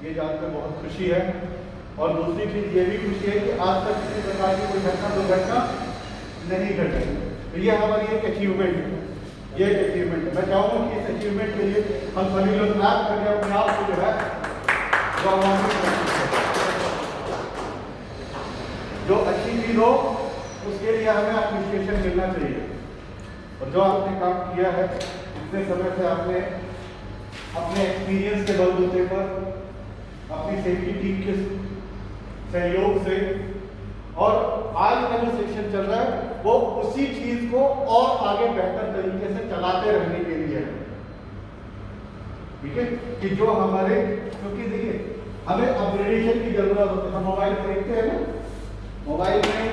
ये जानकर बहुत खुशी है। और दूसरी चीज़ ये भी खुशी है कि आज तक किसी प्रकार की कोई घटना दुर्घटना नहीं घटी। तो ये हमारी एक अचीवमेंट है, ये एक अचीवमेंट है। मैं चाहूँगा कि इस अचीवमेंट के लिए हम सभी लोग क्लैप करके अपने आप को जो है जो अच्छी चीज़ हो उसके लिए हमें अप्रिसिएशन मिलना चाहिए। और जो आपने काम किया है इतने समय से, आपने अपने एक्सपीरियंस के बलबूते पर, अपनी सेफ्टी टीम के सहयोग से, और आज का जो सेक्शन चल रहा है वो उसी चीज को और आगे बेहतर तरीके से चलाते रहने के लिए है। ठीक है कि जो हमारे, क्योंकि देखिए हमें अपग्रेडेशन की जरूरत होती है। हम मोबाइल खरीदते हैं ना, मोबाइल में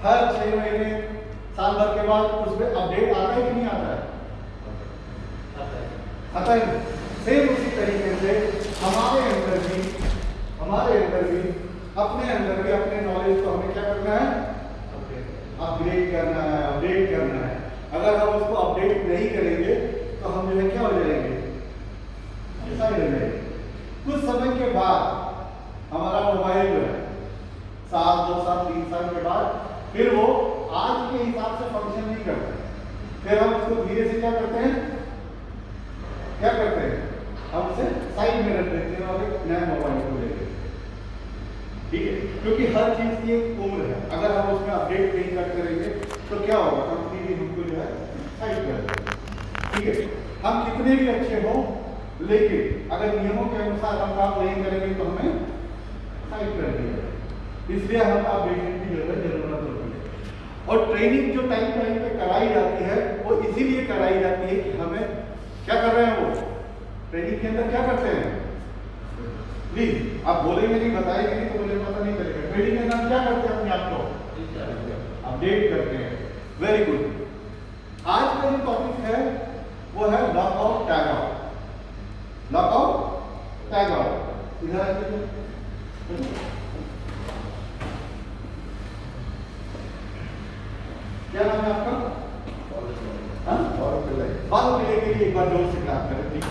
हर 6 महीने साल भर के बाद उसमें अपडेट आता है कि नहीं आता है? आता है। सेम उसी तरीके से हमारे अंदर भी अपने अंदर भी अपने नॉलेज को हमें क्या करना है? अपग्रेड करना है, अपडेट करना है। अगर हम उसको अपडेट नहीं करेंगे तो हम जो है क्या हो जाएंगे? साइड हो जाएंगे। कुछ समय के बाद हमारा मोबाइल जो है साल, 2 साल, 3 साल के बाद फिर वो आज के हिसाब से फंक्शन नहीं करता। फिर हम उसको धीरे से क्या करते हैं? हम उसे साइड में रख देते हैं और एक नया मोबाइल को लेते हैं। ठीक है, क्योंकि हर चीज की एक उम्र है। अगर हम उसमें अपडेट नहीं करते रहेंगे तो क्या होगा? कंपनी भी हमको जो है साइड कर देगी। ठीक है, हम कितने भी अच्छे हों लेकिन अगर नियमों के अनुसार हम काम नहीं करेंगे तो हमें साइड कर दिया। इसलिए हम अपडेशन की जरूरत होती है। और ट्रेनिंग जो टाइम पे कराई जाती है वो इसीलिए कराई जाती है कि हमें क्या कर रहे हैं, वो ट्रेनिंग के अंदर क्या करते हैं? प्लीज आप बोलेंगे नहीं, बताएंगे नहीं तो मुझे पता नहीं चलेगा। ट्रेनिंग के अंदर क्या करते हैं? अपने आप को अपडेट करते हैं। Very good. आज का जो टॉपिक है वो है lockout tag out. Lockout tag out इधर आइए। क्या नाम है आपका? बालों के लिए एक बार जोर से क्लैप करें प्लीज।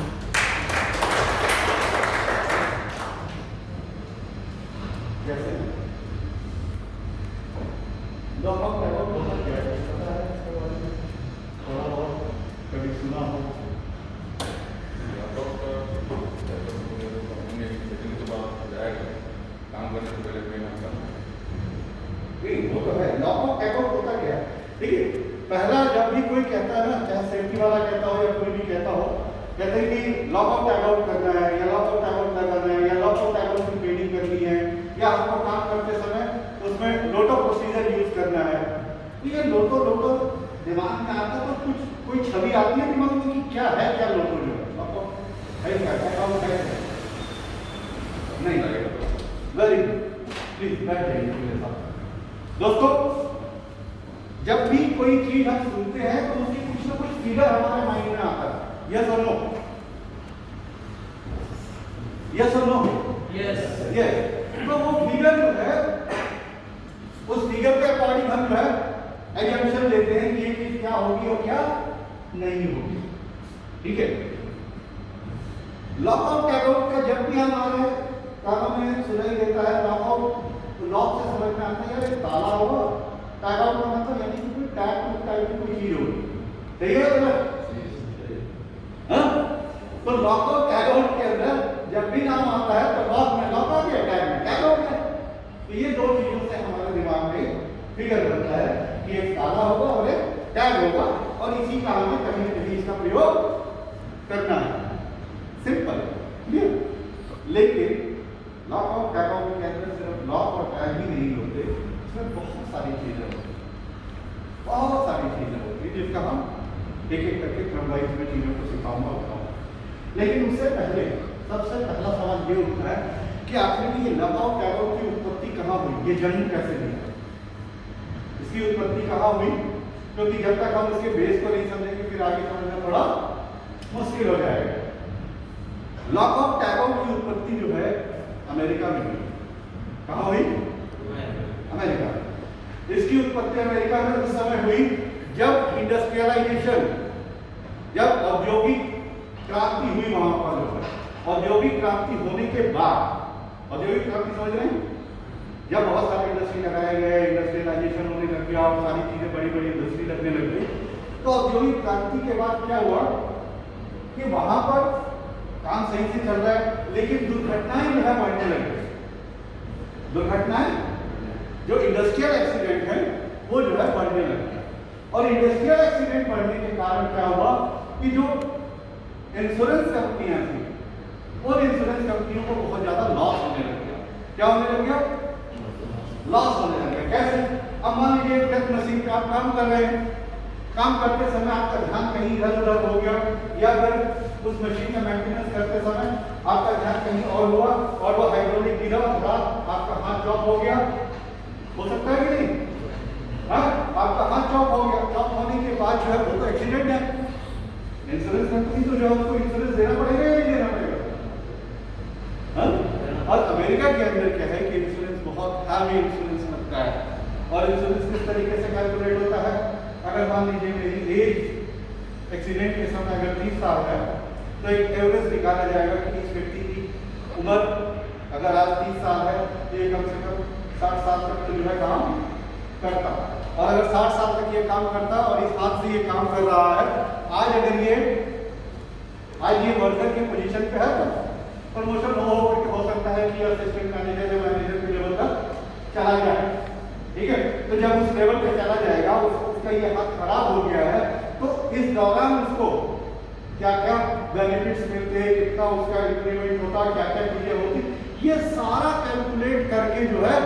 जैसे लॉकआउट टैग आउट होता क्या है? पता है इसके बारे में? थोड़ा बहुत कभी सुना हो? काम करने से पहले वो तो है। लॉकआउट टैग आउट होता क्या है? देखिए, पहला जब भी कोई कहता है ना, चाहे सेफ्टी वाला कहता हो या कोई भी कहता हो, कहते हैं कि लॉकआउट टैग आउट करना है या लॉकआउट टैग आउट लगाना है या लॉकआउट टैग आउट की ट्रेनिंग करनी है या आपको काम करते समय उसमें लोटो प्रोसीजर यूज करना है। तो ये लोटो दिमाग में आता तो कुछ कोई छवि आती है दिमाग में कि क्या है, क्या लोटो जो है लॉकआउट है क्या टैग आउट है नहीं? वेरी गुड, प्लीज बैठ जाइए मेरे साथ। दोस्तों, जब भी कोई चीज हम सुनते हैं तो उसकी कुछ ना कुछ फिगर हमारे माइंड में आता है। यस और नो? यस और नो? यस। यस। तो वो फिगर जो है, उस फिगर के अकॉर्डिंग हम जो है एजम्पशन लेते हैं कि ये चीज क्या होगी और क्या नहीं होगी। ठीक है, लॉकआउट टैग आउट का जब भी हमारे कानों में सुनाई देता है लॉकआउट, तो लॉक से समझ में आता है यार ताला होगा। टैग आउट का मतलब यानी कि कोई टैग टाइप की कोई चीज होगी। सही है ना? हाँ, तो लॉकआउट टैग आउट के अंदर जब भी नाम आता है तो लॉक में लॉक आ गया, टैग में टैग आउट है। तो ये दो चीजों से हमारे दिमाग में फिगर बनता है कि एक ताला होगा और एक टैग होगा और इसी का हमें कहीं न कहीं इसका प्रयोग करना है। Simple, clear. लेकिन लॉकआउट टैग आउट के अंदर सिर्फ लॉक और टैग ही नहीं होते, इसमें बहुत सारी चीजें होती हैं, बहुत सारी चीजें होती हैं जिसका हम एक एक करके क्रमवाइज में चीजों को सिखाऊंगा, बताऊंगा। लेकिन उससे पहले सबसे पहला सवाल ये उठता है कि आखिर में ये लॉकआउट टैग आउट की उत्पत्ति कहाँ हुई? ये जन्म कैसे लिया? इसकी उत्पत्ति कहाँ हुई? क्योंकि जब तक हम इसके बेस को नहीं समझेंगे फिर आगे समझना थोड़ा मुश्किल हो जाएगा। लॉकआउट टैग आउट की उत्पत्ति जो है अमेरिका में हुई। कहाँ हुई? अमेरिका। इसकी उत्पत्ति अमेरिका में उस समय हुई जब इंडस्ट्रियलाइजेशन, जब औद्योगिक क्रांति हुई। वहां पर जो है औद्योगिक क्रांति होने के बाद औद्योगिक क्रांति समझ रहे हैं? जब बहुत सारे इंडस्ट्री लगाए गए, इंडस्ट्रियलाइजेशन होने लग गया और सारी चीजें बड़ी बड़ी इंडस्ट्री लगने लग गई, तो औद्योगिक क्रांति के बाद क्या हुआ कि वहां पर काम सही से चल रहा है, लेकिन दुर्घटनाएं जो है बढ़ने लग गई। दुर्घटनाएं, जो इंडस्ट्रियल एक्सीडेंट है वो जो है बढ़ने लग गया। और इंडस्ट्रियल एक्सीडेंट बढ़ने के कारण क्या हुआ कि जो इंश्योरेंस कंपनियां थी, उन इंश्योरेंस कंपनियों को बहुत ज्यादा लॉस होने लग गया। क्या होने लग गया? लॉस होने लग गया। कैसे? अब मान लीजिए डेथ मशीन पे आप काम कर रहे हैं, काम करते समय आपका ध्यान कहीं इधर उधर हो गया, या फिर उस मशीन का मेंटेनेंस करते समय आपका ध्यान कहीं और हुआ और वो हाइड्रोलिक गिरा, आपका हाथ चॉप हो गया। हो सकता है कि नहीं? हाँ, आपका हाथ चॉप हो गया। चॉप होने के बाद जो है वो तो एक्सीडेंट है, इंश्योरेंस कंपनी तो जो है उसको इंश्योरेंस देना पड़ेगा या नहीं देना पड़ेगा? हाँ? और अमेरिका के अंदर क्या है कि इंश्योरेंस बहुत हैवी इंश्योरेंस लगता है। और इंश्योरेंस किस तरीके से कैलकुलेट होता है? अगर मान लीजिए मेरी एज एक्सीडेंट के समय अगर 30 साल है, तो एक एवरेज निकाला जाएगा कि इस व्यक्ति की उम्र अगर आज 30 साल है तो ये कम से कम 60 साल तक तो जो है काम करता। और अगर 60 साल तक ये काम करता और इस हाथ से ये काम कर रहा है, आज अगर ये वर्कर की पोजीशन पे है तो प्रमोशन हो सकता है कि असिस्टेंट मैनेजर या मैनेजर के लेवल तक चला जाए। ठीक है, तो जब उस लेवल पे चला जाएगा, उसका ये हाथ खराब हो गया है, तो इस दौरान उसको क्या क्या बेनिफिट्स मिलते हैं, कितना उसका इंक्रीमेंट होता, क्या क्या चीजें होती, ये सारा कैलकुलेट करके जो है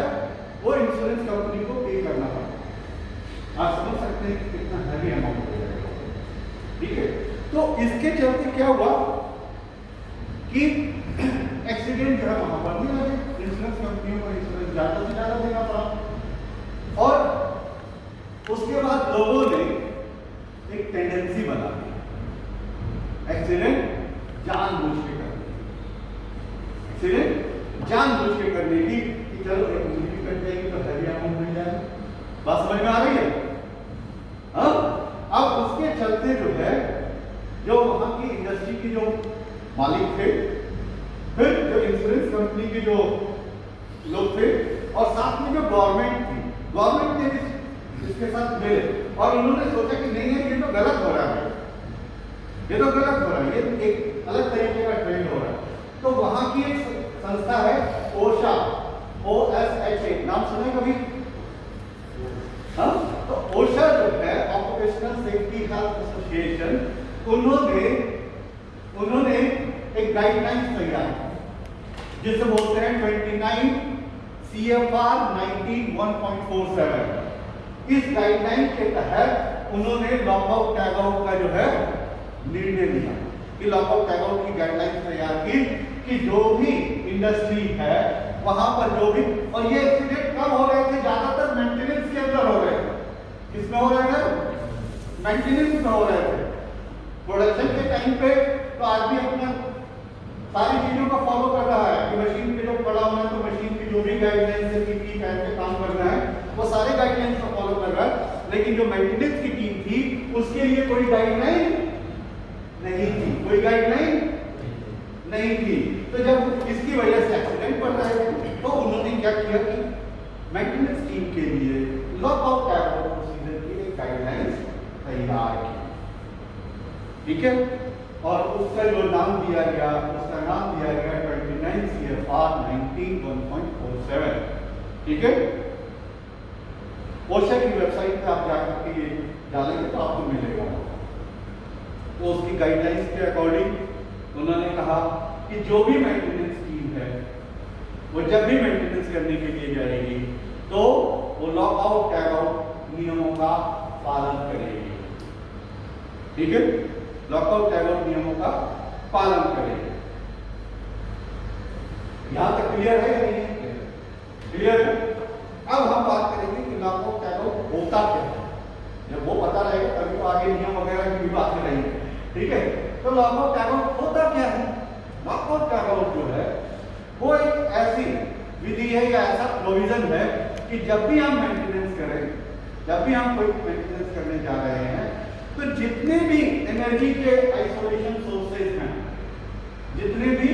वो इंश्योरेंस कंपनी को पे करना पड़ता। आप समझ सकते हैं कि कितना हैवी अमाउंट हो जाएगा। ठीक है, तो इसके चलते क्या हुआ कि एक्सीडेंट जो है वहां पर नहीं लगे, इंश्योरेंस कंपनियों को इंश्योरेंस ज्यादा से ज्यादा देना पड़ा। और उसके बाद लोगों ने एक टेंडेंसी बना दी एक्सीडेंट जानबूझ के करने, एक्सीडेंट जानबूझ के करने की, कि चलो एक मूवी कट जाएगी तो हैवी अमाउंट मिल जाएगी। बात समझ में आ रही है? हाँ, अब उसके चलते जो है, जो वहां की इंडस्ट्री की जो मालिक थे, फिर जो इंश्योरेंस कंपनी के जो लोग थे, और साथ में जो गवर्नमेंट थी, गवर्नमेंट ने इसके साथ मिले और उन्होंने सोचा कि नहीं है, ये तो गलत हो रहा है, ये तो गलत हो रहा है, ये एक अलग तरीके का ट्रेंड हो रहा है। तो वहां की एक संस्था है ओशा, OSHA, नाम सुने कभी? हाँ, तो ओशा जो है ऑक्यूपेशनल सेफ्टी हेल्थ एसोसिएशन, उन्होंने एक गाइडलाइंस तैयार की जिसे बोलते हैं 29 CFR 19-1.47। इस गाइडलाइन के तहत उन्होंने लॉकआउट टैगआउट का जो है निर्णय लिया कि लॉकआउट टैगआउट की गाइडलाइन तैयार की कि जो भी इंडस्ट्री है वहां पर जो भी, और ये एक्सीडेंट कब हो रहे थे? ज्यादातर मेंटेनेंस के अंदर हो रहे थे। किसमें हो रहे थे? मेंटेनेंस में हो रहे थे। प्रोडक्शन के टाइम पे तो आदमी अपना सारी चीजों का फॉलो कर रहा है कि मशीन पे जो पड़ा होना है तो मशीन की जो भी गाइडलाइंस है कि टाइम पे काम करना है, वो सारे गाइडलाइंस को फॉलो कर रहा है। लेकिन जो मेंटेनेंस की टीम थी उसके लिए कोई गाइडलाइन नहीं थी, कोई गाइडलाइन नहीं थी। तो जब इसकी वजह से एक्सीडेंट बढ़ रहे थे, तो उन्होंने क्या किया कि मेंटेनेंस टीम के लिए लॉकआउट टैगआउट प्रोसीजर की एक गाइडलाइंस तैयार की। ठीक है, और उसका जो नाम दिया गया, उसका नाम दिया गया 29 CFR 19-1.47। ठीक है, ओशा की वेबसाइट पे आप जाकर के ये डालेंगे तो आपको मिलेगा। तो उसकी गाइडलाइंस के अकॉर्डिंग उन्होंने कहा कि जो भी मेंटेनेंस टीम है वो जब भी मेंटेनेंस करने के लिए जाएगी तो वो लॉकआउट टैगआउट नियमों का पालन करेगी। ठीक है, लॉकआउट टैगआउट नियमों का पालन करेगी। यहां तक क्लियर है या नहीं है? क्लियर है। अब हम बात करेंगे कि लॉकआउट टैगआउट होता क्या है। जब वो पता रहेगा तभी तो आगे नियम वगैरह की भी बातें रहेंगी। ठीक है, तो लॉकआउट टैगआउट होता क्या है? लॉकआउट टैगआउट जो है वो एक ऐसी विधि है या ऐसा प्रोविजन है कि जब भी हम मेंटेनेंस करें, जब भी हम कोई मेंटेनेंस करने जा रहे हैं, तो जितने भी एनर्जी के आइसोलेशन सोर्सेज हैं, जितने भी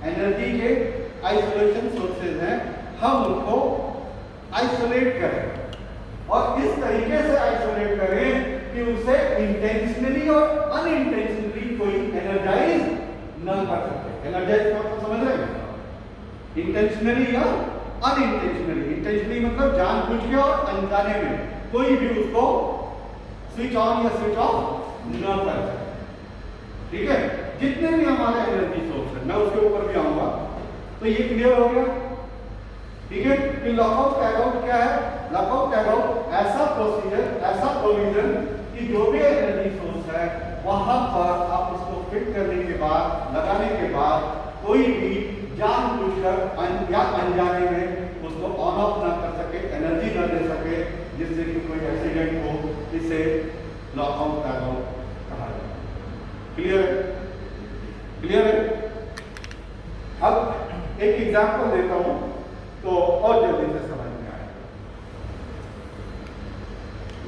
एनर्जी के आइसोलेशन सोर्सेज हैं, हम उनको आइसोलेट करें और इस तरीके से आइसोलेट करें कि उसे इंटेंशनली और अनइंटेंशनली कोई एनर्जाइज न कर सके। एनर्जाइज का मतलब समझ रहे हैं? इंटेंशनली या अनइंटेंशनली। इंटेंशनली मतलब जानबूझ के और अनजाने में कोई भी उसको स्विच ऑन या स्विच ऑफ न कर सके। ठीक है, जितने भी हमारे एनर्जी सोर्स है, मैं उसके ऊपर भी आऊंगा। तो ये क्लियर हो गया? ठीक है कि लॉकआउट टैगआउट क्या है? लॉकआउट टैगआउट ऐसा प्रोसीजर, ऐसा प्रोविजन कि जो भी एनर्जी सोर्स है वहां पर आप उसको फिट करने के बाद, लगाने के बाद कोई भी जानबूझकर या अनजाने में उसको ऑन ऑफ ना कर सके, एनर्जी ना दे सके, जिससे कि कोई एक्सीडेंट हो, इसे लॉकआउट टैगआउट कहा जाता है। क्लियर है? क्लियर है? अब एक एग्जांपल देता हूं तो और जल्दी से समझ में आएगा।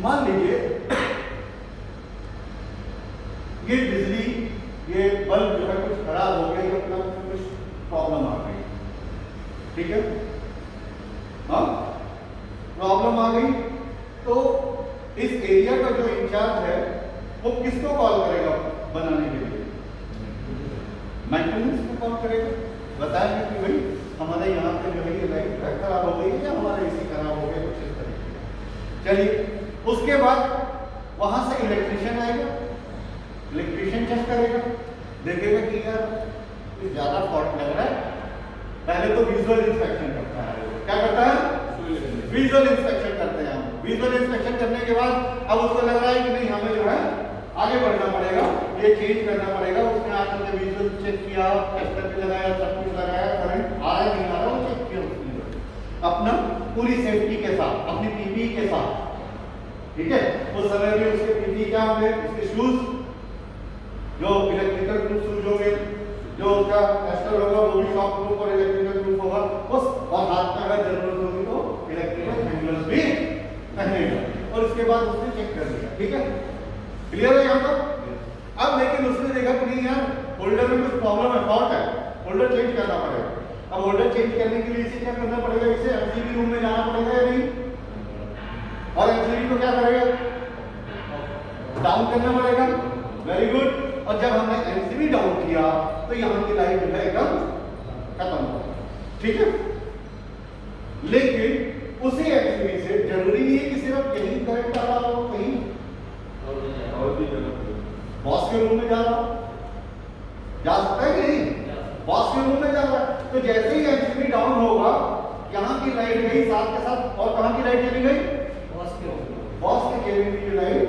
मान लीजिए ये बिजली, ये बल्ब जो है कुछ खराब हो गया या अपना कुछ प्रॉब्लम आ गई। ठीक है, हाँ प्रॉब्लम आ गई तो इस एरिया का जो इंचार्ज है वो किसको कॉल करेगा बनाने के लिए? मेंटेनेंस को कॉल करेगा, बताएंगे कि भाई हमारे यहाँ पे जो है ये लाइट खराब हो गई है या हमारा एसी खराब हो गया, कुछ इस तरीके। चलिए, उसके बाद वहां से इलेक्ट्रिशियन आएगा, इलेक्ट्रिशियन चेक करेगा, देखेगा कि यार ज्यादा फॉल्ट लग रहा है। पहले तो विजुअल इंस्पेक्शन करता है। क्या करता है? विजुअल इंस्पेक्शन करते हैं हम। विजुअल इंस्पेक्शन करने के बाद अब उसको लग रहा है कि नहीं हमें जो है आगे बढ़ना पड़ेगा, ये चेंज करना पड़ेगा। उसने आकर के विजुअल चेक किया, टेस्टर भी लगाया, सब कुछ लगाया, करंट आ रहा है नहीं आ रहा, वो चेक किया उसने अपना पूरी सेफ्टी के साथ, अपनी पीपी के साथ। ठीक है, उस समय में उसके पीपी क्या होंगे? उसके शूज, जो इलेक्ट्रिकल प्रूफ शूज होंगे, जो उसका टेस्टर होगा वो भी शॉक प्रूफ और इलेक्ट्रिकल प्रूफ होगा बस। और हाथ में अगर जरूरत होगी तो इलेक्ट्रिकल हैंडल्स भी पहनेगा और उसके बाद उसने चेक कर लिया। ठीक है, क्लियर है यहाँ तक? अब लेकिन उसने देखा कि नहीं यार होल्डर में कुछ प्रॉब्लम है, फॉल्ट है, होल्डर चेंज करना पड़ेगा। अब होल्डर चेंज करने के लिए इसे क्या करना पड़ेगा? इसे एमसीबी रूम में जाना पड़ेगा या नहीं? और एमसीबी को क्या करेगा? डाउन करना पड़ेगा। Very good. और जब हमने एमसीबी डाउन किया तो यहाँ की लाइट जो है एकदम खत्म हो गई। ठीक है, लेकिन उसी एमसीबी से जरूरी नहीं है कि सिर्फ यही करंट आ रहा हो, कहीं बॉस के रूम में जा रहा हो, जा सकता है कि नहीं? बॉस के रूम में जा रहा है तो जैसे ही एमसीबी डाउन होगा यहाँ की लाइट गई साथ के साथ, और कहाँ की लाइट चली गई? बॉस के केबिन की लाइट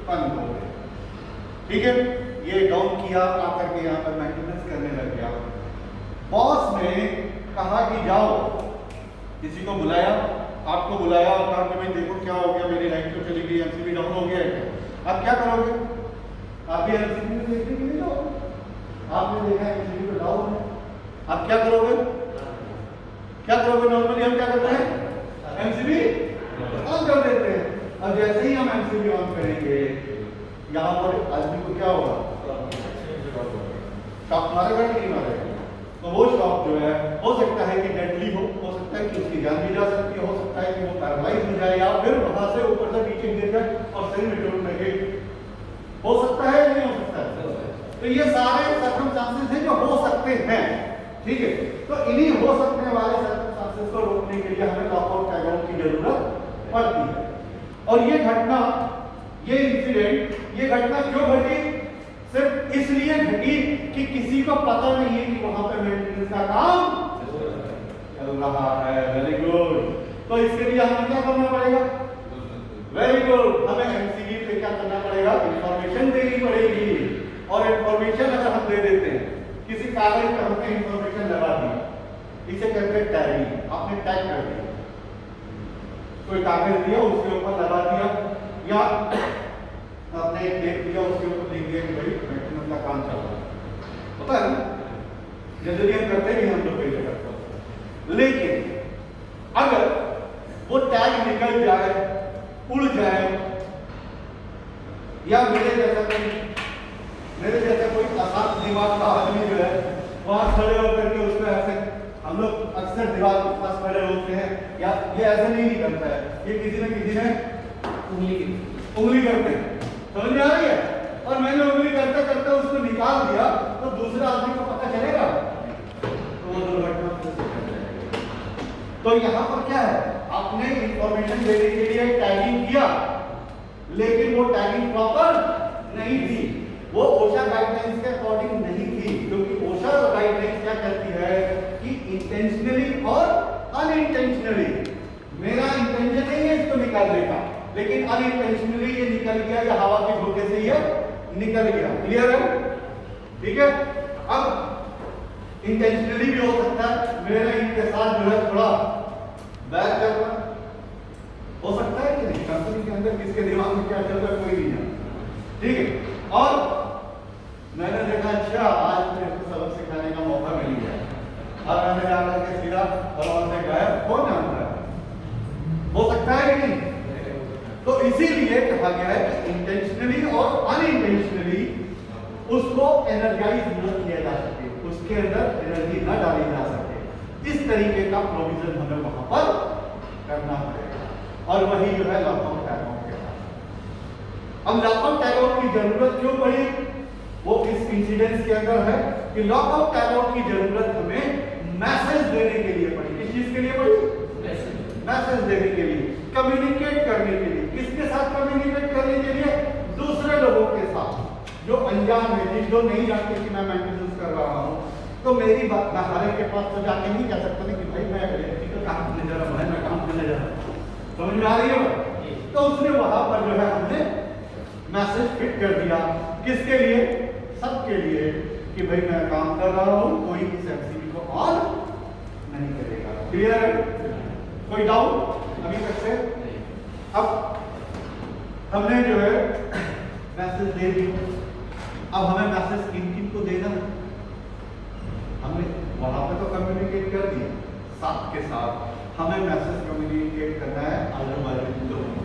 बंद हो गई। ठीक है, ये डाउन किया, आकर के यहाँ पर मेंटेनेंस करने लग गया। बॉस ने कहा कि जाओ, किसी को बुलाया, आपको बुलाया और कहा कि भाई देखो क्या हो गया, मेरी लाइट तो चली गई, एमसीबी डाउन हो गया है। अब क्या करोगे? आप भी एमसीबी में देखने के लिए जाओ, आपने देखा एमसीबी तो डाउन है। आप क्या करोगे? क्या करोगे? नॉर्मली हम क्या करते हैं? एमसीबी ऑन कर देते हैं। अब जैसे ही हम एमसीबी ऑन करेंगे यहाँ पर आदमी को क्या होगा? शॉक मारेगा कि नहीं मारेगा? तो वो शॉक जो है हो सकता है कि डेडली हो सकता है कि उसकी जान भी जा सकती है, हो सकता है कि वो पैरालाइज हो जाए या फिर वहां से ऊपर से नीचे गिर जाए और शरीर में चोट लगे। हो सकता है नहीं हो सकता है? तो ये सारे सर्कमस्टांसेस हैं जो हो सकते हैं। ठीक है, तो इन्हीं हो सकने वाले सर्कमस्टांसेस को रोकने के लिए हमें लॉकआउट टैगआउट की जरूरत पड़ती है। और ये घटना, ये इंसिडेंट, ये घटना क्यों घटी? सिर्फ इसलिए घटी कि किसी को पता नहीं है कि वहां पे मेंटेनेंस का काम चल रहा है। Very good. तो इसके लिए हमें क्या करना पड़ेगा? वेरी गुड, हमें एमसीबी पे क्या करना पड़ेगा? इंफॉर्मेशन देनी पड़ेगी। और इंफॉर्मेशन अगर हम दे देते हैं, किसी कागज पे हमने इंफॉर्मेशन लगा दी, इसे कहते हैं टैगिंग। आपने टैग कर दिया, कोई कागज दिया उसके ऊपर लगा दिया, या आपने एक डेट दिया उसके ऊपर लिख दिया कि भाई मेंटेनेंस का काम चल रहा है। पता है ना, जनरली हम करते हैं, हम लोग कई करते हैं। लेकिन अगर वो टैग निकल जाए, उड़ जाए, या मेरे जैसा कोई आसान दिमाग का आदमी जो है वहां खड़े होकर के उसको ऐसे हम लोग अक्सर दीवार के पास खड़े होते हैं, या ये ऐसे नहीं करता है, ये किसी ने उंगली करते हैं, समझ में आ रही है? और मैंने उंगली करते करते उसको निकाल दिया तो दूसरे आदमी को पता चलेगा, तो वो दुर्घटना हो जाएगी। तो यहाँ पर क्या है, आपने इंफॉर्मेशन देने के लिए टैगिंग किया, लेकिन वो टैगिंग प्रॉपर नहीं थी, वो ओशा गाइडलाइंस के अकॉर्डिंग नहीं थी, क्योंकि ओशा गाइडलाइंस क्या कहती है कि इंटेंशनली और अनइंटेंशनली, मेरा इंटेंशन नहीं है इसको निकालने का, लेकिन अनइंटेंशनली ये निकल गया, या हवा के झोंके से ये निकल गया। क्लियर है? ठीक है। अब इंटेंशनली भी हो सकता है, मेरा इनके साथ जो है थोड़ा बैक चल रहा हो सकता है कि नहीं, कंपनी के अंदर किसके दिमाग में क्या चल रहा है कोई नहीं जानता। ठीक है। और मैंने देखा अच्छा आज मेरे को सबक सिखाने का मौका मिल गया, और मैंने जाकर के सीधा और से गायब, कौन जानता है, हो सकता है कि नहीं? तो इसीलिए कहा गया है कि इंटेंशनली और अनइंटेंशनली उसको एनर्जाइज न किया जा सके, उसके अंदर एनर्जी न डाली जा सके, इस तरीके का प्रोविजन हमें वहां पर करना पड़ेगा, और वही जो है लॉकडाउन टैगआउट के बाद। अब लॉकडाउन टैगआउट की जरूरत क्यों पड़ी, वो इस इंसिडेंस के अंदर है कि लॉकडाउन टैगआउट की जरूरत हमें मैसेज देने के लिए पड़ी। किस चीज के लिए पड़ी? मैसेज देने के लिए, कम्युनिकेट करने के लिए। किसके साथ कम्युनिकेट करने के लिए? दूसरे लोगों के साथ जो अनजान है, जो नहीं जानते कि मैं मेंटेनेंस कर रहा हूं, तो मेरी बात मैं हर एक के पास तो जाके नहीं कह सकता कि भाई मैं इलेक्ट्रिकल काम करने जा रहा हूं, मैं काम करने जा रहा हूं, समझ में आ रही है? तो उसने वहां पर जो है हमने मैसेज फिट कर दिया, किसके लिए? सबके लिए, कि भाई मैं काम कर रहा हूं, कोई इस एमसीबी को ऑन नहीं करेगा। क्लियर है? कोई डाउट अभी तक से? अब हमने जो है मैसेज दे दिया, अब हमें मैसेज किन किन को देना है? हमने वहां पे तो कम्युनिकेट कर दिया, साथ के साथ हमें मैसेज कम्युनिकेट करना है आजू बाजू के लोगों को।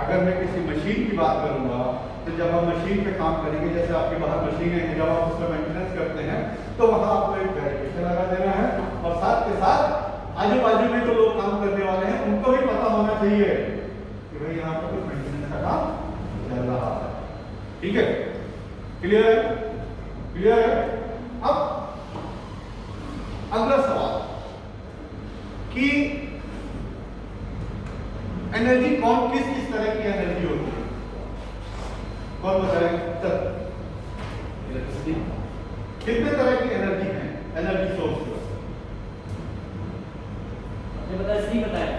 अगर मैं किसी मशीन की बात करूंगा, तो जब हम मशीन पे काम करेंगे, जैसे आपके बाहर मशीन है, जब आप उसका मेंटेनेंस करते हैं, तो वहां आपको एक बैरिकेड लगा देना है, और साथ के साथ आजू बाजू में जो लोग काम करने वाले हैं उनको भी पता होना चाहिए कि भाई यहाँ पर कुछ मेंटेनेंस का काम चल रहा है। ठीक है? क्लियर है? क्लियर है? अब अगला सवाल कि एनर्जी कौन किस किस तरह की एनर्जी होती है, कौन बताएगा? कितने तरह की एनर्जी है, एनर्जी सोर्स? बताया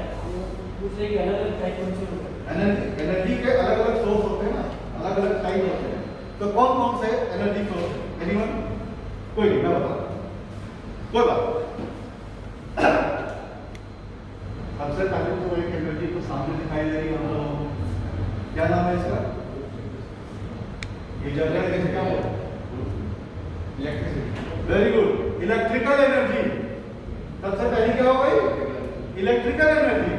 दूसरे की अलग अलग टाइप कौन से होते हैं? एनर्जी के अलग अलग सोर्स होते हैं ना, अलग अलग टाइप होते हैं, तो कौन कौन से एनर्जी सोर्स? एनीवन? कोई नहीं, मैं बता, कोई बात। सबसे पहले तो एक एनर्जी को सामने दिखाई दे रही है हम लोगों को, क्या नाम है इसका? ये जनरेटर क्या है? Electricity. Very good, electrical energy. सबसे पहली क्या हो गई? Electrical energy.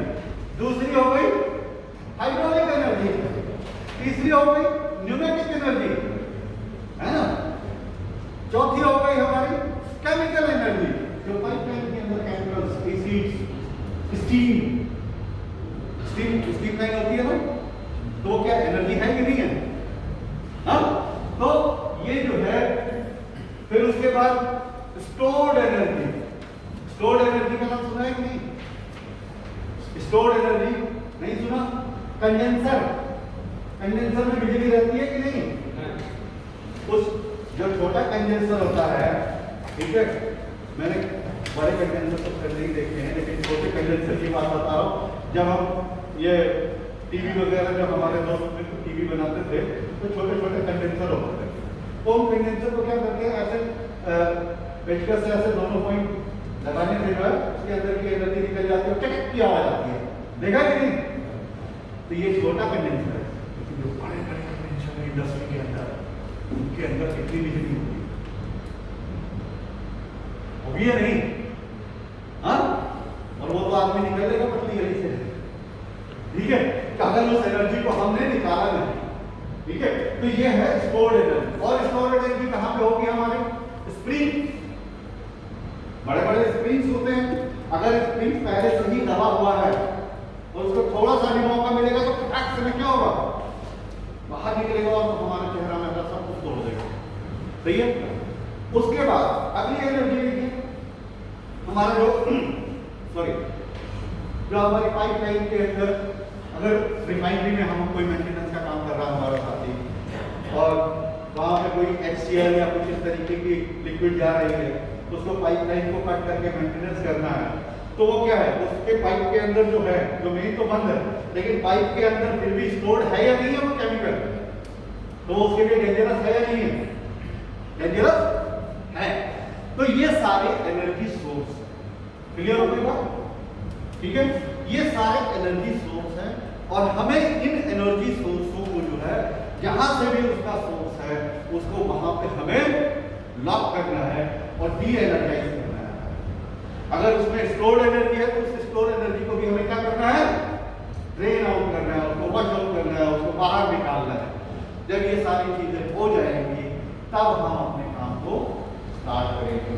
दूसरी हो गई हाइड्रोलिक एनर्जी। तीसरी हो गई न्यूमेटिक एनर्जी, है ना? चौथी हो गई हमारी केमिकल एनर्जी, जो पाइपलाइन के अंदर केमिकल्स, एसिड्स, स्टीम लाइन होती है ना, तो वो क्या एनर्जी है कि नहीं है? हाँ, तो ये जो है, फिर उसके बाद स्टोर्ड एनर्जी। स्टोर्ड एनर्जी का नाम सुना है कि नहीं? स्टोर्ड एनर्जी नहीं सुना? कंडेंसर, कंडेंसर में बिजली रहती है कि नहीं? उस जो छोटा कंडेंसर होता है, ठीक है, मैंने बड़े कंडेंसर तो पहले ही देखे हैं, लेकिन छोटे कंडेंसर की बात बता रहा हूँ। जब हम ये टीवी वगैरह, जब हमारे दोस्त टीवी बनाते थे, तो छोटे छोटे कंडेंसर होते थे, तो उन कंडेंसर को क्या करते हैं, ऐसे पेचकस से ऐसे दोनों पॉइंट लगाने से जो है उसके अंदर की एनर्जी निकल जाती है, टक की आवाज आती है, देखा कि नहीं? तो ये छोटा कंडेंसर है, लेकिन जो बड़े बड़े कंडेंसर है इंडस्ट्री के अंदर, उनके अंदर कितनी बिजली होती है, होगी या नहीं? हाँ, और वो तो आदमी निकलेगा पतली गली से, ठीक है? अगर उस एनर्जी को हमने निकाला नहीं, ठीक है, तो ये है स्टोर्ड एनर्जी। और स्टोर्ड एनर्जी कहां पे होगी? हमारे स्प्रिंग, बड़े बड़े स्प्रिंग्स होते हैं, अगर स्प्रिंग पहले से ही दबा हुआ है और उसको थोड़ा सा भी मौका मिलेगा तो फटाक से क्या होगा, बाहर निकलेगा और हमारे चेहरा में सब कुछ तोड़ देगा। सही है। उसके बाद अगली एनर्जी देखिए, हमारा जो हमारी पाइपलाइन के अंदर अगर रिफाइनरी में हम कोई मेंटेनेंस का काम कर रहा है हमारा साथी, और वहाँ पे कोई HCl या कुछ इस तरीके की लिक्विड जा रही है, उसको पाइपलाइन को कट करके मेंटेनेंस करना है, तो वो क्या है, उसके पाइप के अंदर जो है, जो मेन तो बंद है लेकिन पाइप के अंदर फिर भी स्टोर्ड है या नहीं है वो केमिकल, तो उसके लिए डेंजरस है या नहीं है, डेंजरस है। तो ये सारे एनर्जी सोर्स, क्लियर हो गई बात, ठीक है। ये सारे एनर्जी सोर्स हैं और हमें इन एनर्जी सोर्सों को जो है, जहां से भी उसका सोर्स है उसको वहां पे हमें लॉक करना है और डी एनर्जाइज करना है। अगर उसमें स्टोर्ड एनर्जी है तो उस स्टोर्ड एनर्जी को भी हमें क्या करना है, ड्रेन आउट करना है, उसको वॉश आउट करना है, उसको बाहर निकालना है। जब ये सारी चीजें हो जाएंगी तब हम अपने काम को स्टार्ट करेंगे।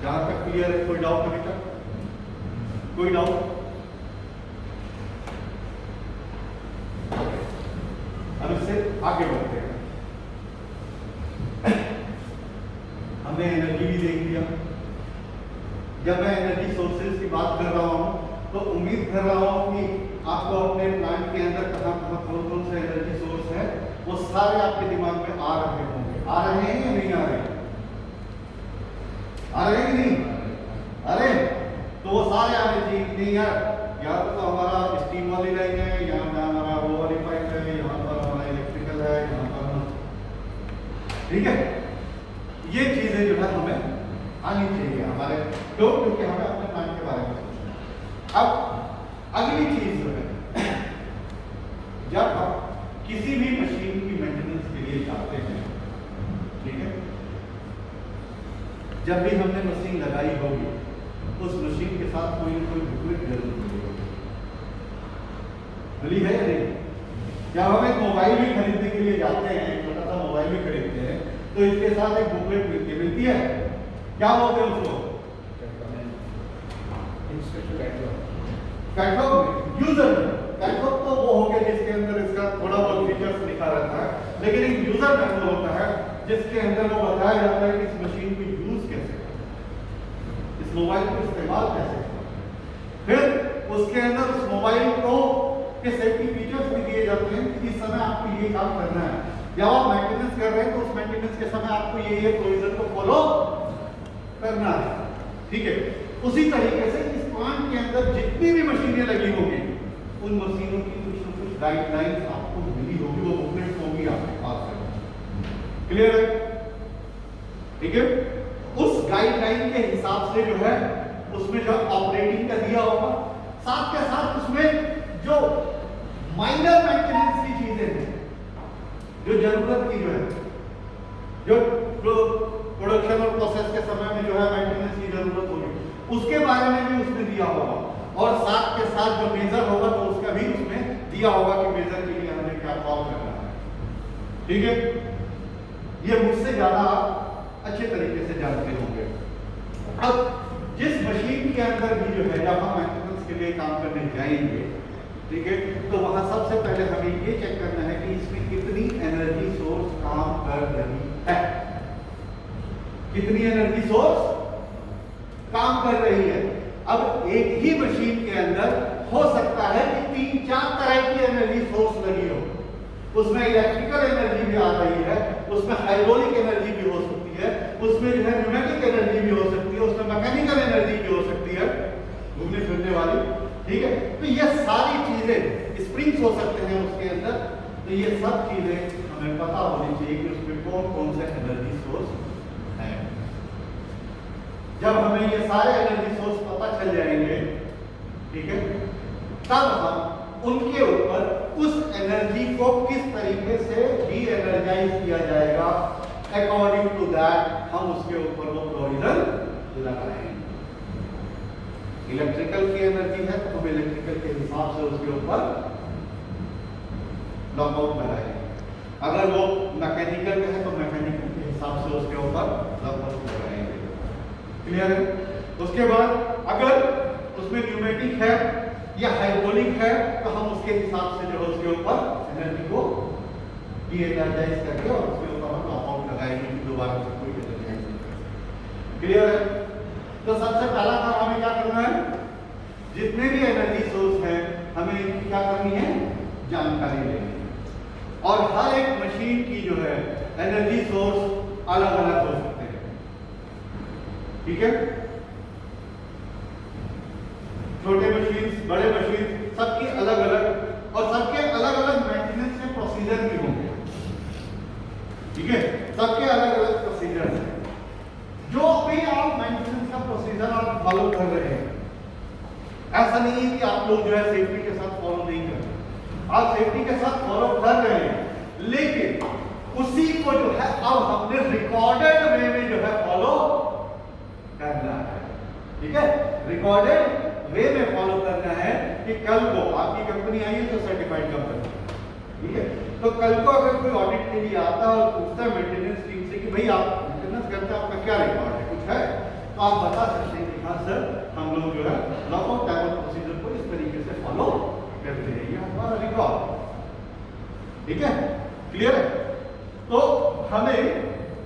जहां तक क्लियर है, कोई डाउट अभी तक, कोई डाउट? अब इससे आगे बढ़ते हैं। हमने एनर्जी भी देख लिया। जब मैं एनर्जी सोर्सेज की बात कर रहा हूं तो उम्मीद कर रहा हूं कि आपको अपने प्लांट के अंदर कहां कहां कौन कौन से एनर्जी सोर्स है वो सारे आपके दिमाग में आ रहे होंगे। आ रहे हैं या नहीं आ रहे? आ रहे हैं कि नहीं? अरे तो वो सारे आने चाहिए कि नहीं यार, यहाँ तो हमारा स्टीम वाली लाइन है, यहाँ पे हमारा वो वाली पाइप है, यहाँ पर हमारा इलेक्ट्रिकल है, यहाँ पर, ठीक है। ये चीजें जो है हमें आनी चाहिए हमारे, क्योंकि हमें अपने प्लांट के बारे में सोचना है। अब अगली चीज जो है, जब हम किसी भी मशीन की मेंटेनेंस के लिए जाते हैं, ठीक है, जब भी हमने मशीन लगाई होगी उस मशीन के साथ कोई ना कोई बुकलेट जरूर मिलेगी, मिली है या नहीं? जब हम एक मोबाइल भी खरीदने के लिए जाते हैं, छोटा सा मोबाइल भी खरीदते हैं, तो इसके साथ एक बुकलेट मिलती है, क्या बोलते हैं उसको? कैटलॉग। यूजर कैटलॉग तो वो हो गया जिसके अंदर इसका थोड़ा बहुत फीचर्स लिखा रहता है, लेकिन एक यूजर मैनुअल होता है जिसके अंदर वो बताया जाता है कि इस मशीन को यूज कैसे, इस मोबाइल को इस्तेमाल कैसे, फिर उसके अंदर उस मोबाइल को के सेफ्टी फीचर्स भी दिए जाते हैं कि इस समय आपको ये काम करना है, जब आप मेंटेनेंस कर रहे हैं तो उस मेंटेनेंस के समय आपको ये प्रोविजन को फॉलो करना है, ठीक है। उसी तरीके से इस प्लांट के अंदर जितनी भी मशीनें लगी होंगी उन मशीनों की कुछ न कुछ गाइडलाइंस आपको मिली होगी, वो बुकलेट होगी आपके पास, क्लियर है, ठीक है। उस गाइडलाइन के हिसाब से जो है उसमें जो ऑपरेटिंग का दिया होगा, साथ के साथ उसमें जो माइनर मेंटेनेंस की चीजें हैं, जो जरूरत की जो है, जो प्रोडक्शन और प्रोसेस के समय में जो है मेंटेनेंस की जरूरत होगी, उसके बारे में भी उसमें दिया होगा, और साथ के साथ जो मेजर होगा तो उसका भी उसमें दिया होगा कि मेजर के लिए हमें क्या कॉल करना है, ठीक है। ये मुझसे ज्यादा अच्छे तरीके से जानते होंगे। अब जिस मशीन के अंदर भी जो है, जब हम मेंटेनेंस के लिए काम करने जाएंगे, ठीक है, तो वहां सबसे पहले हमें ये चेक करना है कि इसमें कितनी एनर्जी सोर्स काम कर रही है, कितनी एनर्जी सोर्स काम कर रही है। अब एक ही मशीन के अंदर हो सकता है कि 3-4 तरह की एनर्जी सोर्स लगी हो, उसमें इलेक्ट्रिकल एनर्जी भी आ रही है, उसमें हाइड्रोलिक एनर्जी भी हो सकती है, उसमें जो है न्यूमेटिक एनर्जी भी हो सकती है, उसमें मैकेनिकल एनर्जी भी हो सकती है, घूमने फिरने वाली, ठीक है। तो ये सारी चीजें, स्प्रिंग्स हो सकते हैं उसके अंदर, तो ये सब चीजें हमें पता होनी चाहिए कि उसमें कौन कौन से एनर्जी सोर्स है। जब हमें ये सारे एनर्जी सोर्स पता चल जाएंगे, ठीक है, तब हम उनके ऊपर उस एनर्जी को किस तरीके से डी एनर्जाइज किया जाएगा, अकॉर्डिंग टू दैट हम उसके ऊपर वो प्रोविजन लगाएंगे। इलेक्ट्रिकल की एनर्जी है तो हम इलेक्ट्रिकल के हिसाब से उसके ऊपर लॉकआउट लगाएंगे, अगर वो मैकेनिकल का है तो मैकेनिकल के हिसाब से उसके ऊपर लॉकआउट लगाएंगे, क्लियर है? उसके बाद अगर उसमें न्यूमेटिक है या हाइड्रोलिक है तो हम उसके हिसाब से जो है उसके ऊपर एनर्जी को डी-एनर्जाइज करके और उसके ऊपर हम नॉकआउट लगाएंगे कि दोबारा से कोई एनर्जाइज नहीं कर सकते। क्लियर है? तो सबसे पहला काम हमें क्या करना है, जितने भी एनर्जी सोर्स हैं हमें इनकी क्या करनी है, जानकारी लेनी है। और हर एक मशीन की जो है एनर्जी सोर्स अलग अलग हो सकते हैं, ठीक है? छोटे मशीन, बड़े मशीन, सबकी अलग अलग और सबके अलग अलग मेंटेनेंस के प्रोसीजर भी होंगे, ठीक है? सबके अलग अलग प्रोसीजर हैं। जो भी आप मेंटेनेंस का प्रोसीजर आप फॉलो कर रहे हैं, ऐसा नहीं है कि आप लोग जो है सेफ्टी के साथ फॉलो नहीं कर रहे, आप सेफ्टी के साथ फॉलो कर रहे हैं, लेकिन उसी को जो है अब हमने रिकॉर्डेड वे में जो है फॉलो करना है, ठीक है? रिकॉर्डेड वे में फॉलो करना है कि कल को आपकी कंपनी आई है तो सर्टिफाइड कंपनी, ठीक है? तो कल को अगर कोई ऑडिट के लिए आता है और पूछता है मेंटेनेंस टीम से कि भाई आप मेंटेनेंस करते हैं, आपका क्या रिकॉर्ड है, कुछ है, तो आप बता सकते हैं कि हाँ सर हम लोग जो है लॉकआउट टाइम प्रोसीजर को इस तरीके से फॉलो करते हैं, ये हमारा रिकॉर्ड, ठीक है? क्लियर है? तो हमें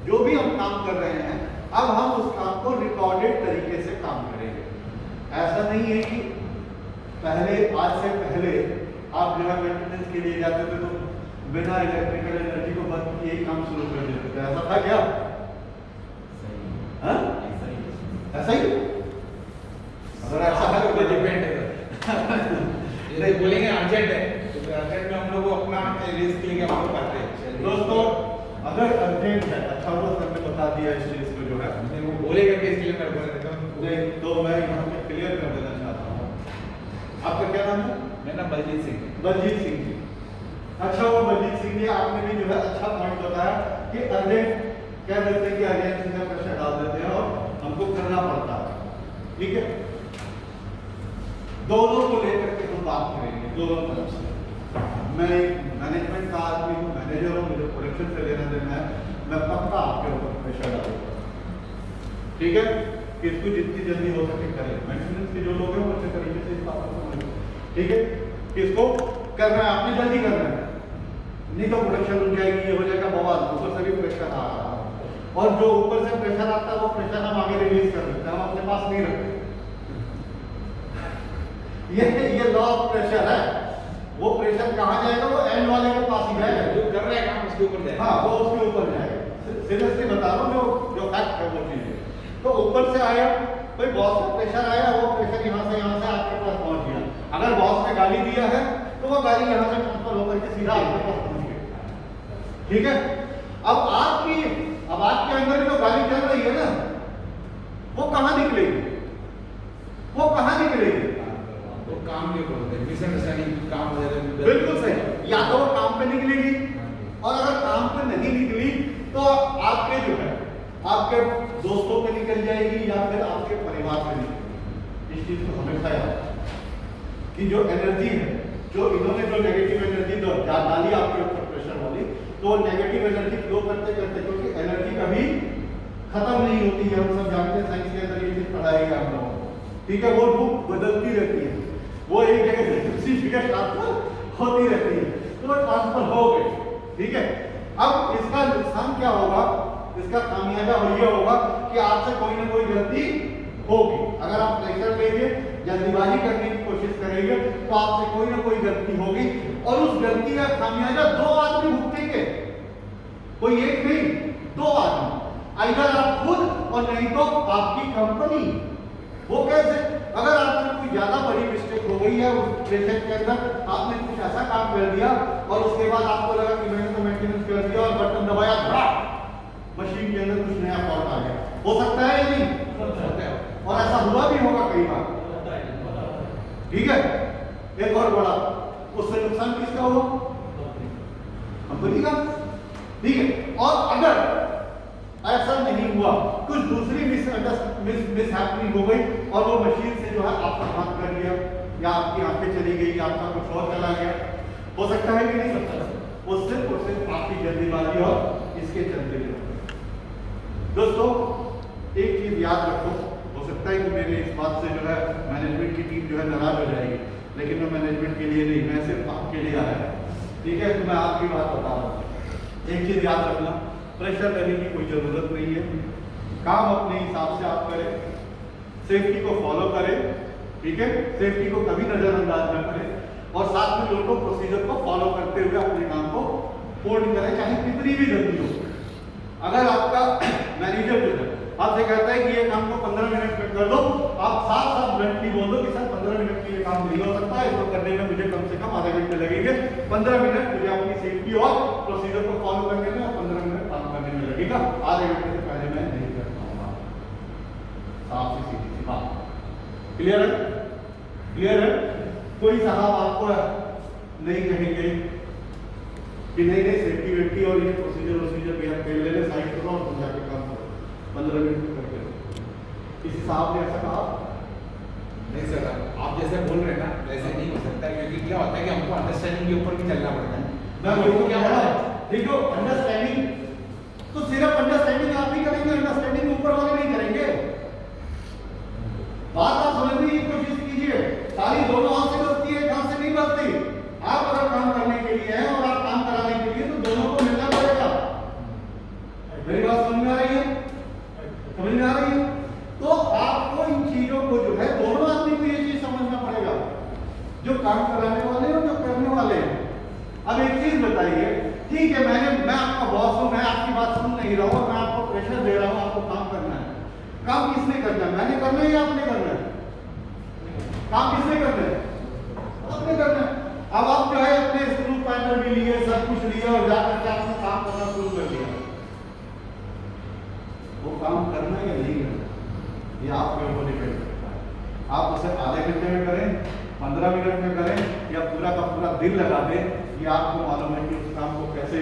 जो भी हम काम कर रहे हैं अब हम उस काम को रिकॉर्डेड तरीके से काम करेंगे। ऐसा नहीं है कि पहले, आज से पहले आप जो है मेंटेनेंस के लिए जाते थे तो बिना इलेक्ट्रिकल एनर्जी को बंद किए ही काम शुरू कर देते थे, ऐसा था क्या? हाँ? ऐसा ही? अगर ऐसा है तो डिपेंड है। जैसे बोलेंगे अर्जेंट है तो अर्जेंट में हम लोग अपना रिस्क लेके हम लोग करते हैं। दोस्तों अगर अर्जेंट है, अच्छा वो हमने बता दिया इस चीज को जो है, वो बोलेगा कि इसके लिए मैं बोल देता हूँ। तो मैं यहाँ पे क्लियर कर देना चाहता हूँ। आपका क्या नाम है? मेरा नाम बलजीत सिंह। बलजीत सिंह जी। अच्छा वो बलजीत सिंह जी, आपने भी जो है अच्छा पॉइंट बताया कि अर्जेंट कह देते हैं कि अर्जेंट में प्रेशर डाल देते हैं और हमको करना पड़ता है, ठीक है? दोनों को लेकर के हम बात करेंगे, दोनों तरफ से। मैं मैनेजमेंट का आदमी हूँ, मैनेजर हूँ, मुझे प्रोडक्शन से लेना देना है, मैं पक्का आपके ऊपर प्रेशर डालूंगा, ठीक है? कि इसको जितनी जल्दी हो सके करें। मेंटेनेंस के जो लोग हैं वो अच्छे तरीके से इस बात को समझें, ठीक है? कि इसको करना है, आपने जल्दी करना है, नहीं तो प्रोडक्शन रुक जाएगी, ये हो जाएगा बवाल। ऊपर से भी प्रेशर आ रहा है और जो ऊपर से प्रेशर आता है वो प्रेशर हम आगे रिलीज कर देते हैं, हम अपने पास नहीं रखते। ये लॉ ऑफ प्रेशर है। वो प्रेशर कहाँ जाएगा? वो एंड वाले के पास ही जाएगा, जो कर रहा है काम उसके ऊपर जाएगा। हाँ वो उसके ऊपर जाएगा। सीरियसली बता रहा हूँ, जो फैक्ट है वो चीज है। तो ऊपर से आया भाई, बॉस का प्रेशर आया, वो प्रेशर यहाँ से आपके पास पहुंच गया। अगर बॉस ने गाली दिया है तो वो गाली यहाँ से ट्रांसफर होकर के सीधा आपके पास पहुंच गई, ठीक है? अब आपके अंदर जो गाली चल रही है ना, वो कहाँ निकलेगी? वो कहाँ निकलेगी? वो काम के ऊपर होता है, मिसअंडरस्टैंडिंग काम हो जाता है। बिल्कुल सही। या तो वो काम पे निकलेगी, और अगर काम पे नहीं निकली तो आपके जो है आपके दोस्तों पे निकल जाएगी या फिर आपके परिवार पे निकलेगी। इस चीज को हमेशा याद रखें कि जो एनर्जी है, जो इन्होंने जो नेगेटिव एनर्जी डाली आपके ऊपर प्रेशर वाली, तो नेगेटिव एनर्जी फ्लो करते करते, क्योंकि एनर्जी कभी खत्म नहीं होती है, हम सब जानते हैं, साइंस के अंदर ये चीज पढ़ाई है हम लोगों को, ठीक है? वो रूप बदलती रहती है, वो एक जगह से दूसरी जगह ट्रांसफर होती रहती है, तो वो ट्रांसफर हो गई, ठीक है? अब इसका नुकसान क्या होगा? इसका खामियाजा ये होगा कि आपसे कोई ना कोई गलती होगी। अगर आप प्रेशर लेंगे, जल्दीबाजी करने की कोशिश करेंगे तो आपसे कोई ना कोई गलती होगी, और उस गलती का खामियाजा दो आदमी भुगतेंगे, कोई एक नहीं, दो आदमी, इधर आप खुद और नहीं तो आपकी कंपनी। वो कैसे? अगर आपसे कोई ज्यादा बड़ी मिस्टेक हो गई है उस प्रेशर के अंदर, आपने कुछ ऐसा काम कर दिया और उसके बाद आपको लगा कि मैंने तो मेंटेनेंस कर दिया और बटन दबाया, मशीन के अंदर कुछ नया फॉल्ट आ गया, हो सकता है या नहीं? और ऐसा हुआ भी होगा कई बार, ठीक है? एक और बड़ा, उससे नुकसान किसका हुआ? कंपनी का, ठीक है? और अगर ऐसा नहीं हुआ, कुछ दूसरी मिसहैपनिंग हो गई और वो मशीन से जो है आपका हाथ कर गया, या आपकी आंखें चली गई, या आपका कुछ और चला गया, हो सकता है कि नहीं सकता? वो सिर्फ आपकी जल्दीबाजी और इसके चलते। दोस्तों एक चीज याद रखो, सकता है कि मेरे इस बात से जो है मैनेजमेंट की टीम जो है नाराज हो जाएगी, लेकिन मैं मैनेजमेंट के लिए नहीं, मैं सिर्फ आपके लिए आया है। ठीक है, तो मैं आपकी बात बता रहा हूँ। एक चीज़ याद रखना, प्रेशर लेने की कोई ज़रूरत नहीं है, काम अपने हिसाब से आप करें, सेफ्टी को फॉलो करें। ठीक है, सेफ्टी को कभी नज़रअंदाज न करें, और साथ में लोगों प्रोसीजर को फॉलो करते हुए अपने काम को पूर्ण करें, चाहे कितनी भी जल्दी हो। अगर आपका मैनेजर जो है आपसे कहता है कि ये काम को 15 मिनट में कर दो, आप साफ ब्लंटली बोल दो कि सर 15 मिनट में ये काम नहीं हो सकता, इसको करने में मुझे कम से कम आधा घंटे लगेंगे। 15 मिनट मुझे अपनी सेफ्टी और प्रोसीजर को फॉलो करने में और 15 मिनट काम करने में लगेगा, आधे घंटे से पहले मैं नहीं कर पाऊंगा। साफ सी सीधी सी बात, क्लियर है? क्लियर है? कोई साहब आपको नहीं कहेंगे कि नहीं सेफ्टी वेफ्टी और ये प्रोसीजर भी आप कर ले साइड करो और तुम जाके काम करो, 15 मिनट में करके। किसी साहब ने ऐसा कहा नहीं सर, आप जैसे बोल रहे हैं ना वैसे नहीं हो सकता, क्योंकि क्या होता है कि हमको अंडरस्टैंडिंग के ऊपर भी चलना पड़ता है। मैं बोलूँ क्या है, देखो अंडरस्टैंडिंग तो सिर्फ अंडरस्टैंडिंग आप ही करेंगे, अंडरस्टैंडिंग ऊपर वाले नहीं करेंगे। बात आप समझने की कोशिश कीजिए, सारी दोनों हाथ से बचती है, एक हाथ से नहीं बचती। आप अगर काम करने के लिए है और आप काम कराने के लिए, तो दोनों को मिलना पड़ेगा। मेरी बात समझ में आ रही है? समझ में आ रही है? तो आपको इन चीजों को जो है दोनों आदमी को ये चीज समझना पड़ेगा, जो काम कराने वाले और जो करने वाले हैं। अब एक चीज बताइए, ठीक है मैं आपका बॉस हूं, मैं आपकी बात सुन नहीं रहा हूं, मैं आपको प्रेशर दे रहा हूं, आपको काम करना है। काम किसने करना है? मैंने करना है या आपने करना है? काम किसने करना है? आपने करना है। अब आप जो है अपने स्क्रू पैनल भी लिए, सब कुछ लिए और जाकर के आपने काम करना शुरू कर दिया। वो काम करना या नहीं करना, ये आपके ऊपर डिपेंड करता है। आप उसे आधे घंटे में करें, 15 मिनट में करें, या पूरा का पूरा दिन लगा दें, ये आपको मालूम है कि उस काम को कैसे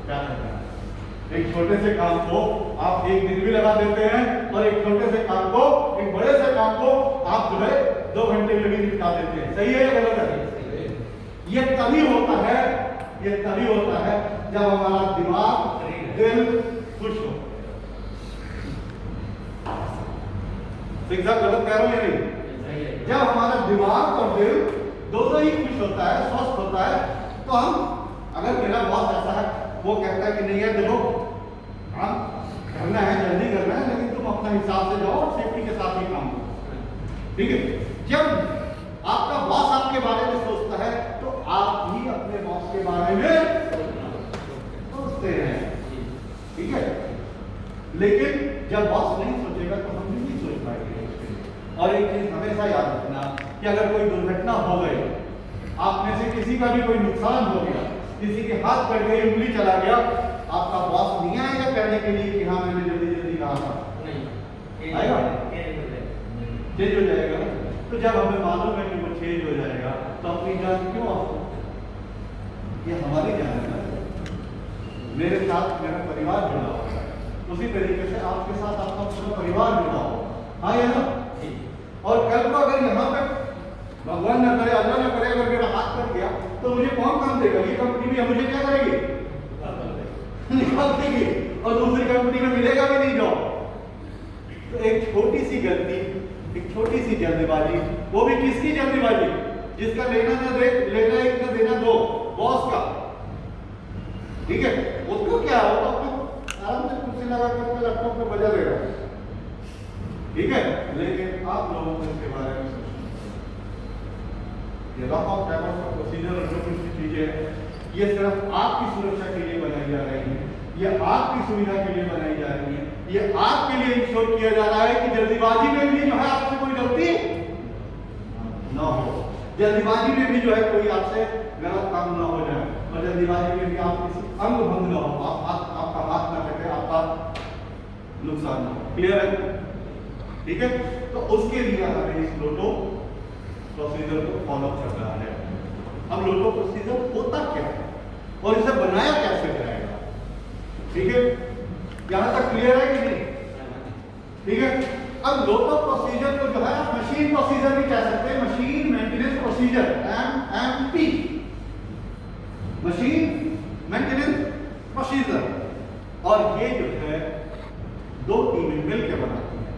क्या करना है। एक छोटे से काम को आप एक दिन भी लगा देते हैं, और एक छोटे से काम को, एक बड़े से काम को आप जो है 2 घंटे में भी निपटा देते हैं। सही है या गलत है? ये तभी होता है, ये तभी होता है जब हमारा दिमाग दिल खुश हो। गलत कह रहा हूं या नहीं? जब हमारा दिमाग और दिल दोनों ही खुश होता है, स्वस्थ होता है, तो हम, अगर मेरा बॉस ऐसा है, वो कहता है कि नहीं है देखो हाँ करना है, जल्दी करना है, लेकिन तुम अपना हिसाब से जाओ और सेफ्टी के साथ ही काम करो। ठीक है, जब आपका बॉस आपके बारे में सोचता है, तो आप भी अपने बॉस के बारे में सोचते हैं। ठीक है, लेकिन जब बॉस नहीं सोचेगा तो हम भी नहीं सोच पाएंगे। और एक चीज हमेशा याद रखना कि अगर कोई दुर्घटना हो गई, आप में से किसी का भी कोई नुकसान हो गया, किसी के हाथ कट गई, उंगली चला गया, आपका बॉस नहीं आएगा कहने के लिए कि हाँ मैंने जल्दी जल्दी कहा था, नहीं आएगा, चेंज हो जाएगा। तो जब हमें मालूम है कि वो चेंज हो जाएगा, तो अपनी जान क्यों आपको, ये हमारी जान है ना। मेरे साथ मेरा परिवार जुड़ा हुआ है, उसी तरीके से आपके साथ आपका पूरा परिवार जुड़ा हुआ, हाँ या ना? और कल को अगर यहाँ पे भगवान न करे, अल्लाह न करे, अगर मेरा हाथ कट गया, तो मुझे कौन काम देगा? ये कंपनी भी मुझे क्या करेगी? निकाल देगी, और दूसरी कंपनी में मिलेगा भी नहीं जॉब। तो एक छोटी सी गलती, एक छोटी सी जल्दबाजी, वो भी किसकी जल्दबाजी? जिसका लेना ना दे, लेना एक ना देना दो, बॉस का। ठीक है, उसको क्या हो, तो आराम से कुर्सी लगा कर लैपटॉप पे बजा लेगा। ठीक है, लेकिन आप लोगों को इसके बारे में सोचना, ये लॉ ऑफ ट्रैवल का प्रोसीजर और जो कुछ भी चीजें हैं, ये सिर्फ आपकी सुरक्षा के लिए बनाई जा रही है, ये आपकी सुविधा के लिए बनाई जा रही है, ये आपके लिए इंश्योर किया जा रहा है कि जल्दीबाजी में भी जो है आपसे कोई गलती ना हो, जल्दीबाजी में भी जो है कोई आपसे गलत काम ना हो जाए, और जल्दीबाजी में भी आप किसी अंग भंग ना हो, आपका हाथ ना कटे, आपका नुकसान ना हो। क्लियर है? ठीक है, तो उसके लिए हमें इस लोटो प्रोसीजर को फॉलो करना है। अब लोटो प्रोसीजर होता क्या है और इसे बनाया कैसे जाएगा? ठीक है, यहां तक क्लियर है कि नहीं? ठीक है, अब लोटो प्रोसीजर को जो है आप मशीन प्रोसीजर भी कह सकते हैं, machine maintenance procedure, MMP, machine maintenance procedure. और ये जो है 2 टीमें मिलकर बनाती हैं।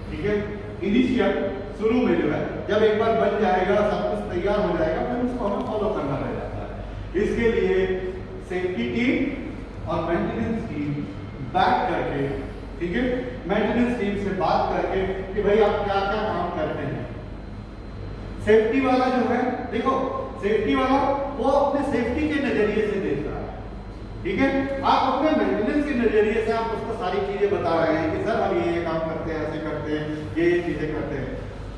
ठीक है, इनिशियल शुरू में जो है, जब एक बार बन जाएगा, सब कुछ तैयार हो जाएगा, फिर उसको हमें फॉलो करना रह जाता है। इसके लिए सेफ्टी टीम और मेंटेनेंस टीम बैठ करके, ठीक है, मेंटेनेंस टीम से बात करके कि भाई आप क्या क्या काम करते हैं। सेफ्टी वाला जो है, देखो सेफ्टी वाला वो अपने सेफ्टी के नजरिए से देख रहा है, ठीक है, आप अपने मेंटेनेंस के नजरिए से आप उसको सारी चीजें बता रहे हैं कि सर हम ये काम करते हैं, ऐसे करते हैं, ये चीजें करते हैं।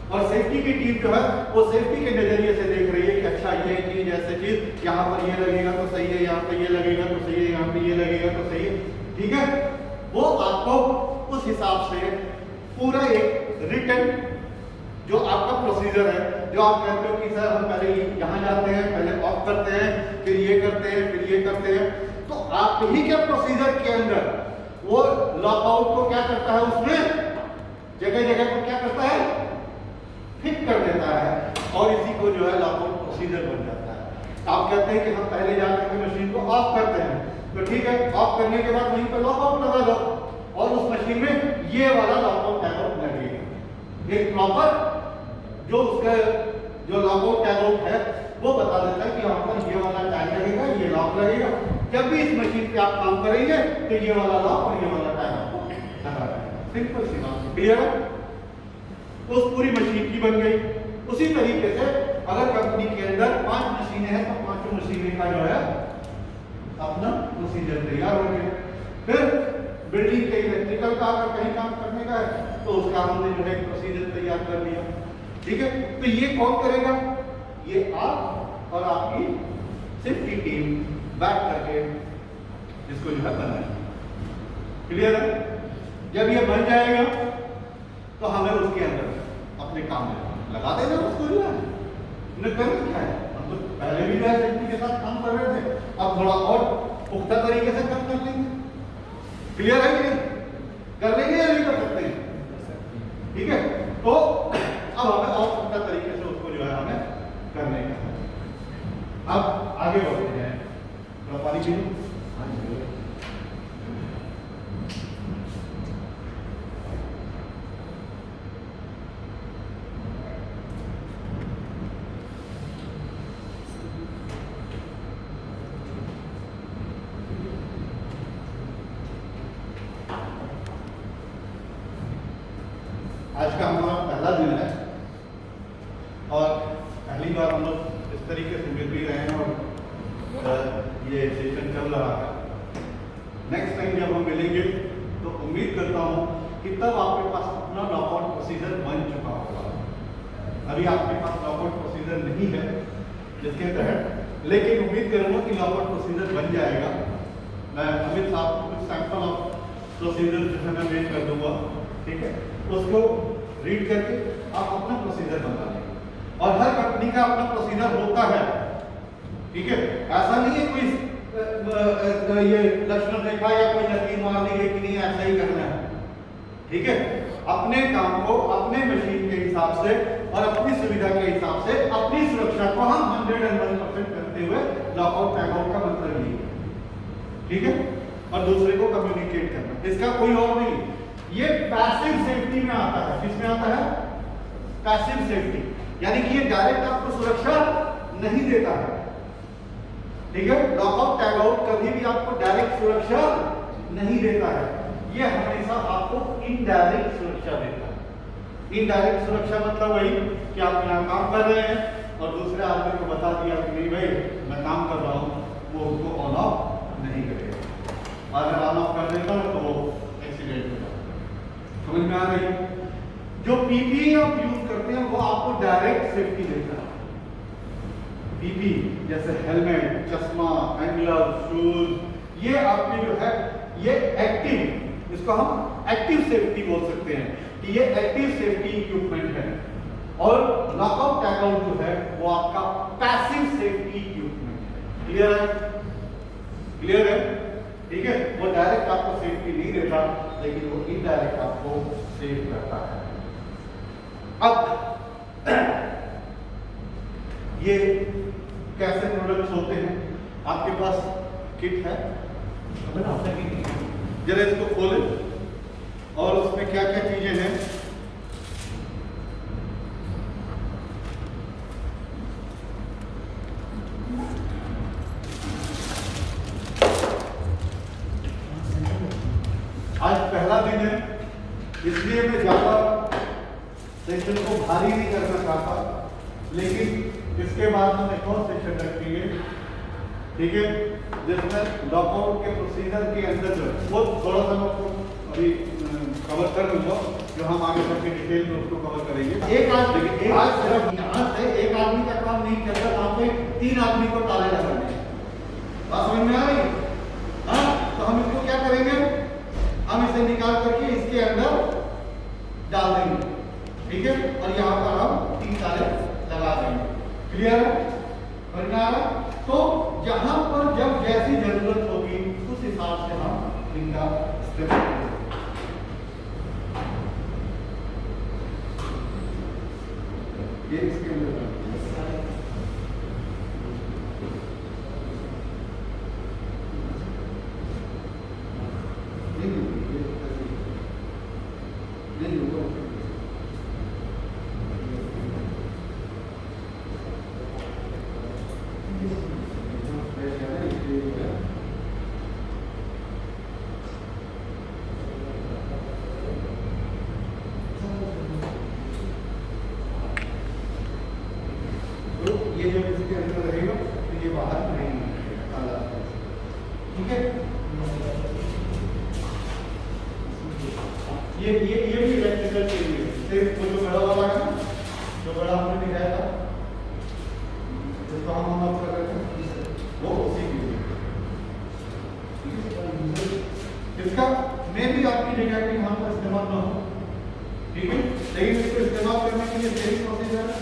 और सेफ्टी की टीम जो है वो सेफ्टी के नजरिए से देख रही है कि अच्छा ये चीज ऐसे चीज यहाँ पर ये लगेगा तो सही है, यहाँ पे ये लगेगा तो सही है, यहाँ पे ये लगेगा तो सही है, ठीक है। वो आपको उस हिसाब से पूरा एक रिटन जो आपका प्रोसीजर है, जो आप कहते हो कि सर हम पहले यहाँ जाते हैं, पहले ऑफ करते हैं, फिर ये करते हैं, फिर ये करते हैं, तो आप ही के प्रोसीजर के अंदर वो लॉकआउट को क्या करता है, उसमें जगह जगह पर क्या करता है, फिट कर देता है, और इसी को जो है लॉकआउट प्रोसीजर बन जाता है। आप कहते हैं कि हम पहले जाकर के मशीन को ऑफ करते हैं, तो ठीक है, ऑफ करने के बाद वहीं पर लॉकआउट लगा दो और उस मशीन में ये वाला लॉकआउट टैगआउट लगेगा। एक प्रॉपर जो उसका जो लॉकआउट टैगआउट है वो बता देता है कि यहाँ पर ये वाला टैग लगेगा, ये लॉक लगेगा। जब भी इस मशीन पे आप काम करेंगे तो ये वाला लॉक और ये वाला टैग आपको लगा रहेगा। सिंपल सी बात, क्लियर है? उस पूरी मशीन की बन गई। उसी तरीके से अगर कंपनी के अंदर 5 मशीनें हैं तो 5 मशीनें का जो है अपना प्रोसीजर तैयार हो गया। फिर बिल्डिंग के इलेक्ट्रिकल का अगर कहीं काम करने का है तो उसका हमने जो है प्रोसीजर तैयार कर लिया, ठीक है। तो ये कौन करेगा? ये आप और आपकी सेफ्टी टीम बैठ करके इसको जो है बनाएगी। क्लियर है? जब ये बन जाएगा तो हमें उसके अंदर अपने काम में लगा देना उसको, जो है उन्हें करना क्या है। हम तो पहले भी जो सेफ्टी के साथ काम कर रहे थे, अब थोड़ा और पुख्ता तरीके से काम कर लेंगे। क्लियर है कि नहीं? कर लेंगे या नहीं कर सकते हैं? ठीक है, तो अब हमें और पुख्ता तरीके से उसको जो है हमें करने का है। अब आगे बढ़ते हैं, थोड़ा पानी पी लो। आज का हमारा पहला दिन है और पहली बार हम लोग इस तरीके से मिल भी रहे हैं और ये सेशन चल रहा है। नेक्स्ट टाइम जब हम मिलेंगे तो उम्मीद करता हूँ कि तब आपके पास अपना लॉकआउट प्रोसीजर बन चुका होगा। अभी आपके पास लॉकआउट प्रोसीजर नहीं है जिसके तहत, लेकिन उम्मीद करूँगा कि लॉकआउट प्रोसीजर बन जाएगा। मैं अमित साहब को कुछ सैंपल ऑफ प्रोसीजर जो है मैं भेज कर दूंगा, ठीक है। उसको रीड करके आप अपना प्रोसीजर बना लेंगे और हर कंपनी का अपना प्रोसीजर होता है, ठीक है। ऐसा नहीं है कोई ये लक्षण देखा या कोई नतीज मार दी कि नहीं ऐसा ही करना है, ठीक है। अपने काम को अपने मशीन के हिसाब से और अपनी सुविधा के हिसाब से अपनी सुरक्षा को हम 101% करते हुए लॉकआउट टैगआउट का मतलब यही है, ठीक है। और दूसरे को कम्युनिकेट करना, इसका कोई और नहीं। ये पैसिव सेफ्टी में आता है। किसमें आता है? पैसिव सेफ्टी, यानी कि ये डायरेक्ट आपको सुरक्षा नहीं देता है, ठीक है। लॉकआउट टैगआउट कभी भी आपको डायरेक्ट सुरक्षा नहीं देता है, ये हमेशा आपको इनडायरेक्ट सुरक्षा देता है। इनडायरेक्ट सुरक्षा मतलब वही कि आप यहाँ काम कर रहे हैं और दूसरे आदमी को बता दिया कि नहीं भाई मैं काम कर रहा हूँ, वो उसको ऑन ऑफ नहीं करेगा। अगर ऑन ऑफ कर देता है तो वो एक्सीडेंट हो जाता है। समझ में आ रही है? जो पीपीई आप यूज करते हैं वो आपको डायरेक्ट सेफ्टी देता है। पीपी जैसे हेलमेट, चश्मा, हैंड ग्लव, शूज, ये आपके जो है ये एक्टिव, इसको हम एक्टिव सेफ्टी बोल सकते हैं कि ये एक्टिव सेफ्टी इक्विपमेंट है। और लॉकआउट टैगआउट जो है वो आपका पैसिव सेफ्टी इक्विपमेंट है। क्लियर है? क्लियर है? ठीक है। वो डायरेक्ट आपको सेफ्टी नहीं देता, लेकिन वो इनडायरेक्ट आपको सेफ करता है। अब ये कैसे प्रोडक्ट्स होते हैं? आपके पास किट है, जरा इसको खोलें और उसमें क्या क्या चीजें हैं सेशन है, इसलिए मैं ज़्यादा सेशन को भारी नहीं करना चाहता, लेकिन इसके बाद हम एक और सेशन रखेंगे, ठीक है, जिसमें लॉकआउट के प्रोसीजर के अंदर जो वो थोड़ा सा मैं आपको अभी कवर कर लूँगा, जो हम आगे चल के डिटेल में उसको कवर करेंगे। एक आज सिर्फ यहाँ से एक आदमी का काम नहीं चलता, वहाँ पे 3 आदमी को ताले लगाने हैं। बात समझ में आ रही है? हाँ, तो हम इसको क्या करेंगे, हम इसे निकाल करके इसके अंदर डाल देंगे, ठीक है, और यहाँ पर हम 3 ताले लगा देंगे। क्लियर है? समझ में आ रहा है? तो जहाँ पर जब जैसी जरूरत होगी उस हिसाब से हम इनका इस्तेमाल करेंगे। ये इसके अंदर ये जब इसके अंदर रहेगा तो ये बाहर नहीं निकलेगा, ठीक है। ये भी इलेक्ट्रिकल के लिए सिर्फ वो जो बड़ा वाला है ना, जो बड़ा हमने दिखाया था, जिसको हम बात कर रहे थे, वो उसी के लिए। इसका मैं भी आपकी जगह पे यहाँ पर इस्तेमाल ना हो, ठीक है, लेकिन इसको इस्तेमाल करने के लिए सही प्रोसीजर है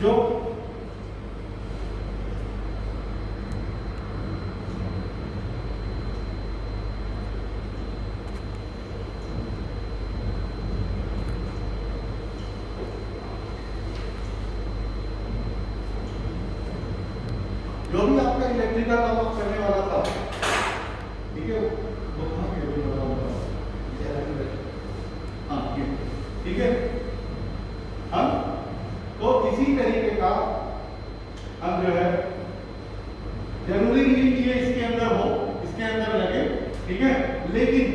जो भी आपका इलेक्ट्रिकल काम आप करने वाला था, ठीक है, वो कहाँ हाँ ठीक है, हम तो इसी तरीके का हम जो है जरूरी नहीं कि ये इसके अंदर हो, इसके अंदर लगे, ठीक है, लेकिन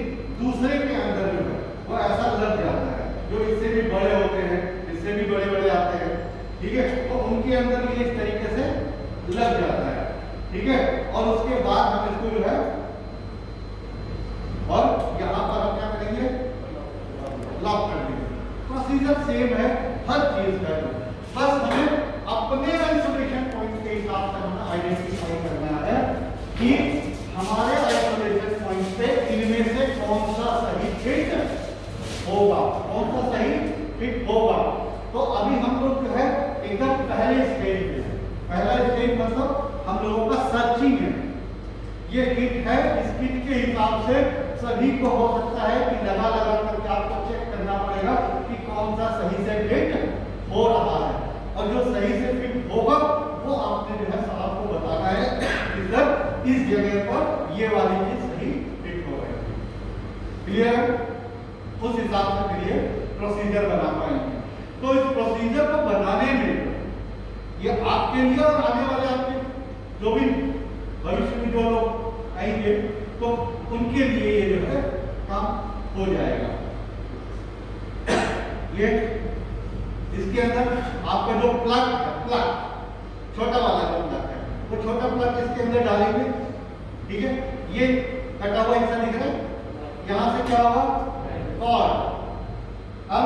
दूसरे के अंदर जो है वो ऐसा लग जाता है, जो इससे भी बड़े होते हैं, इससे भी बड़े बड़े आते हैं, ठीक है, तो उनके अंदर ये इस तरीके से लग जाता है, ठीक है, और उसके बाद हम इसको जो है और यहाँ पर हम क्या करेंगे, लॉक कर देंगे। प्रोसीजर सेम है हर चीज का, बस हमें अपने आइसोलेशन पॉइंट के हिसाब से हमें आइडेंटिफाई करना है कि हमारे आइसोलेशन पॉइंट पे इनमें से कौन सा सही फिट होगा, कौन सा सही फिट होगा। तो अभी हम लोग जो है एकदम पहले स्टेज में है। पहला स्टेज मतलब हम लोगों का सर्चिंग है, ये किट है, इस किट के हिसाब से सभी को हो सकता है कि लगा लगा करके आपको चेक करना पड़ेगा कि कौन सा सही से फिट हो रहा है, और जो सही से फिट होगा वो आपने जो है साहब को बताना है कि सर इस जगह पर ये वाली चीज सही फिट हो रही है। क्लियर है? उस हिसाब से फिर ये प्रोसीजर बना पाएंगे। तो इस प्रोसीजर को बनाने में ये आपके लिए और आने वाले आपके जो भी भविष्य में जो लोग आएंगे तो उनके लिए ये जो है काम हो जाएगा। ये इसके अंदर आपका जो प्लग है, प्लग छोटा वाला जो प्लग है, वो छोटा प्लग इसके अंदर डालेंगे, ठीक है, ये कटा हुआ हिस्सा दिख रहा है, यहाँ से क्या होगा कॉर्ड। अब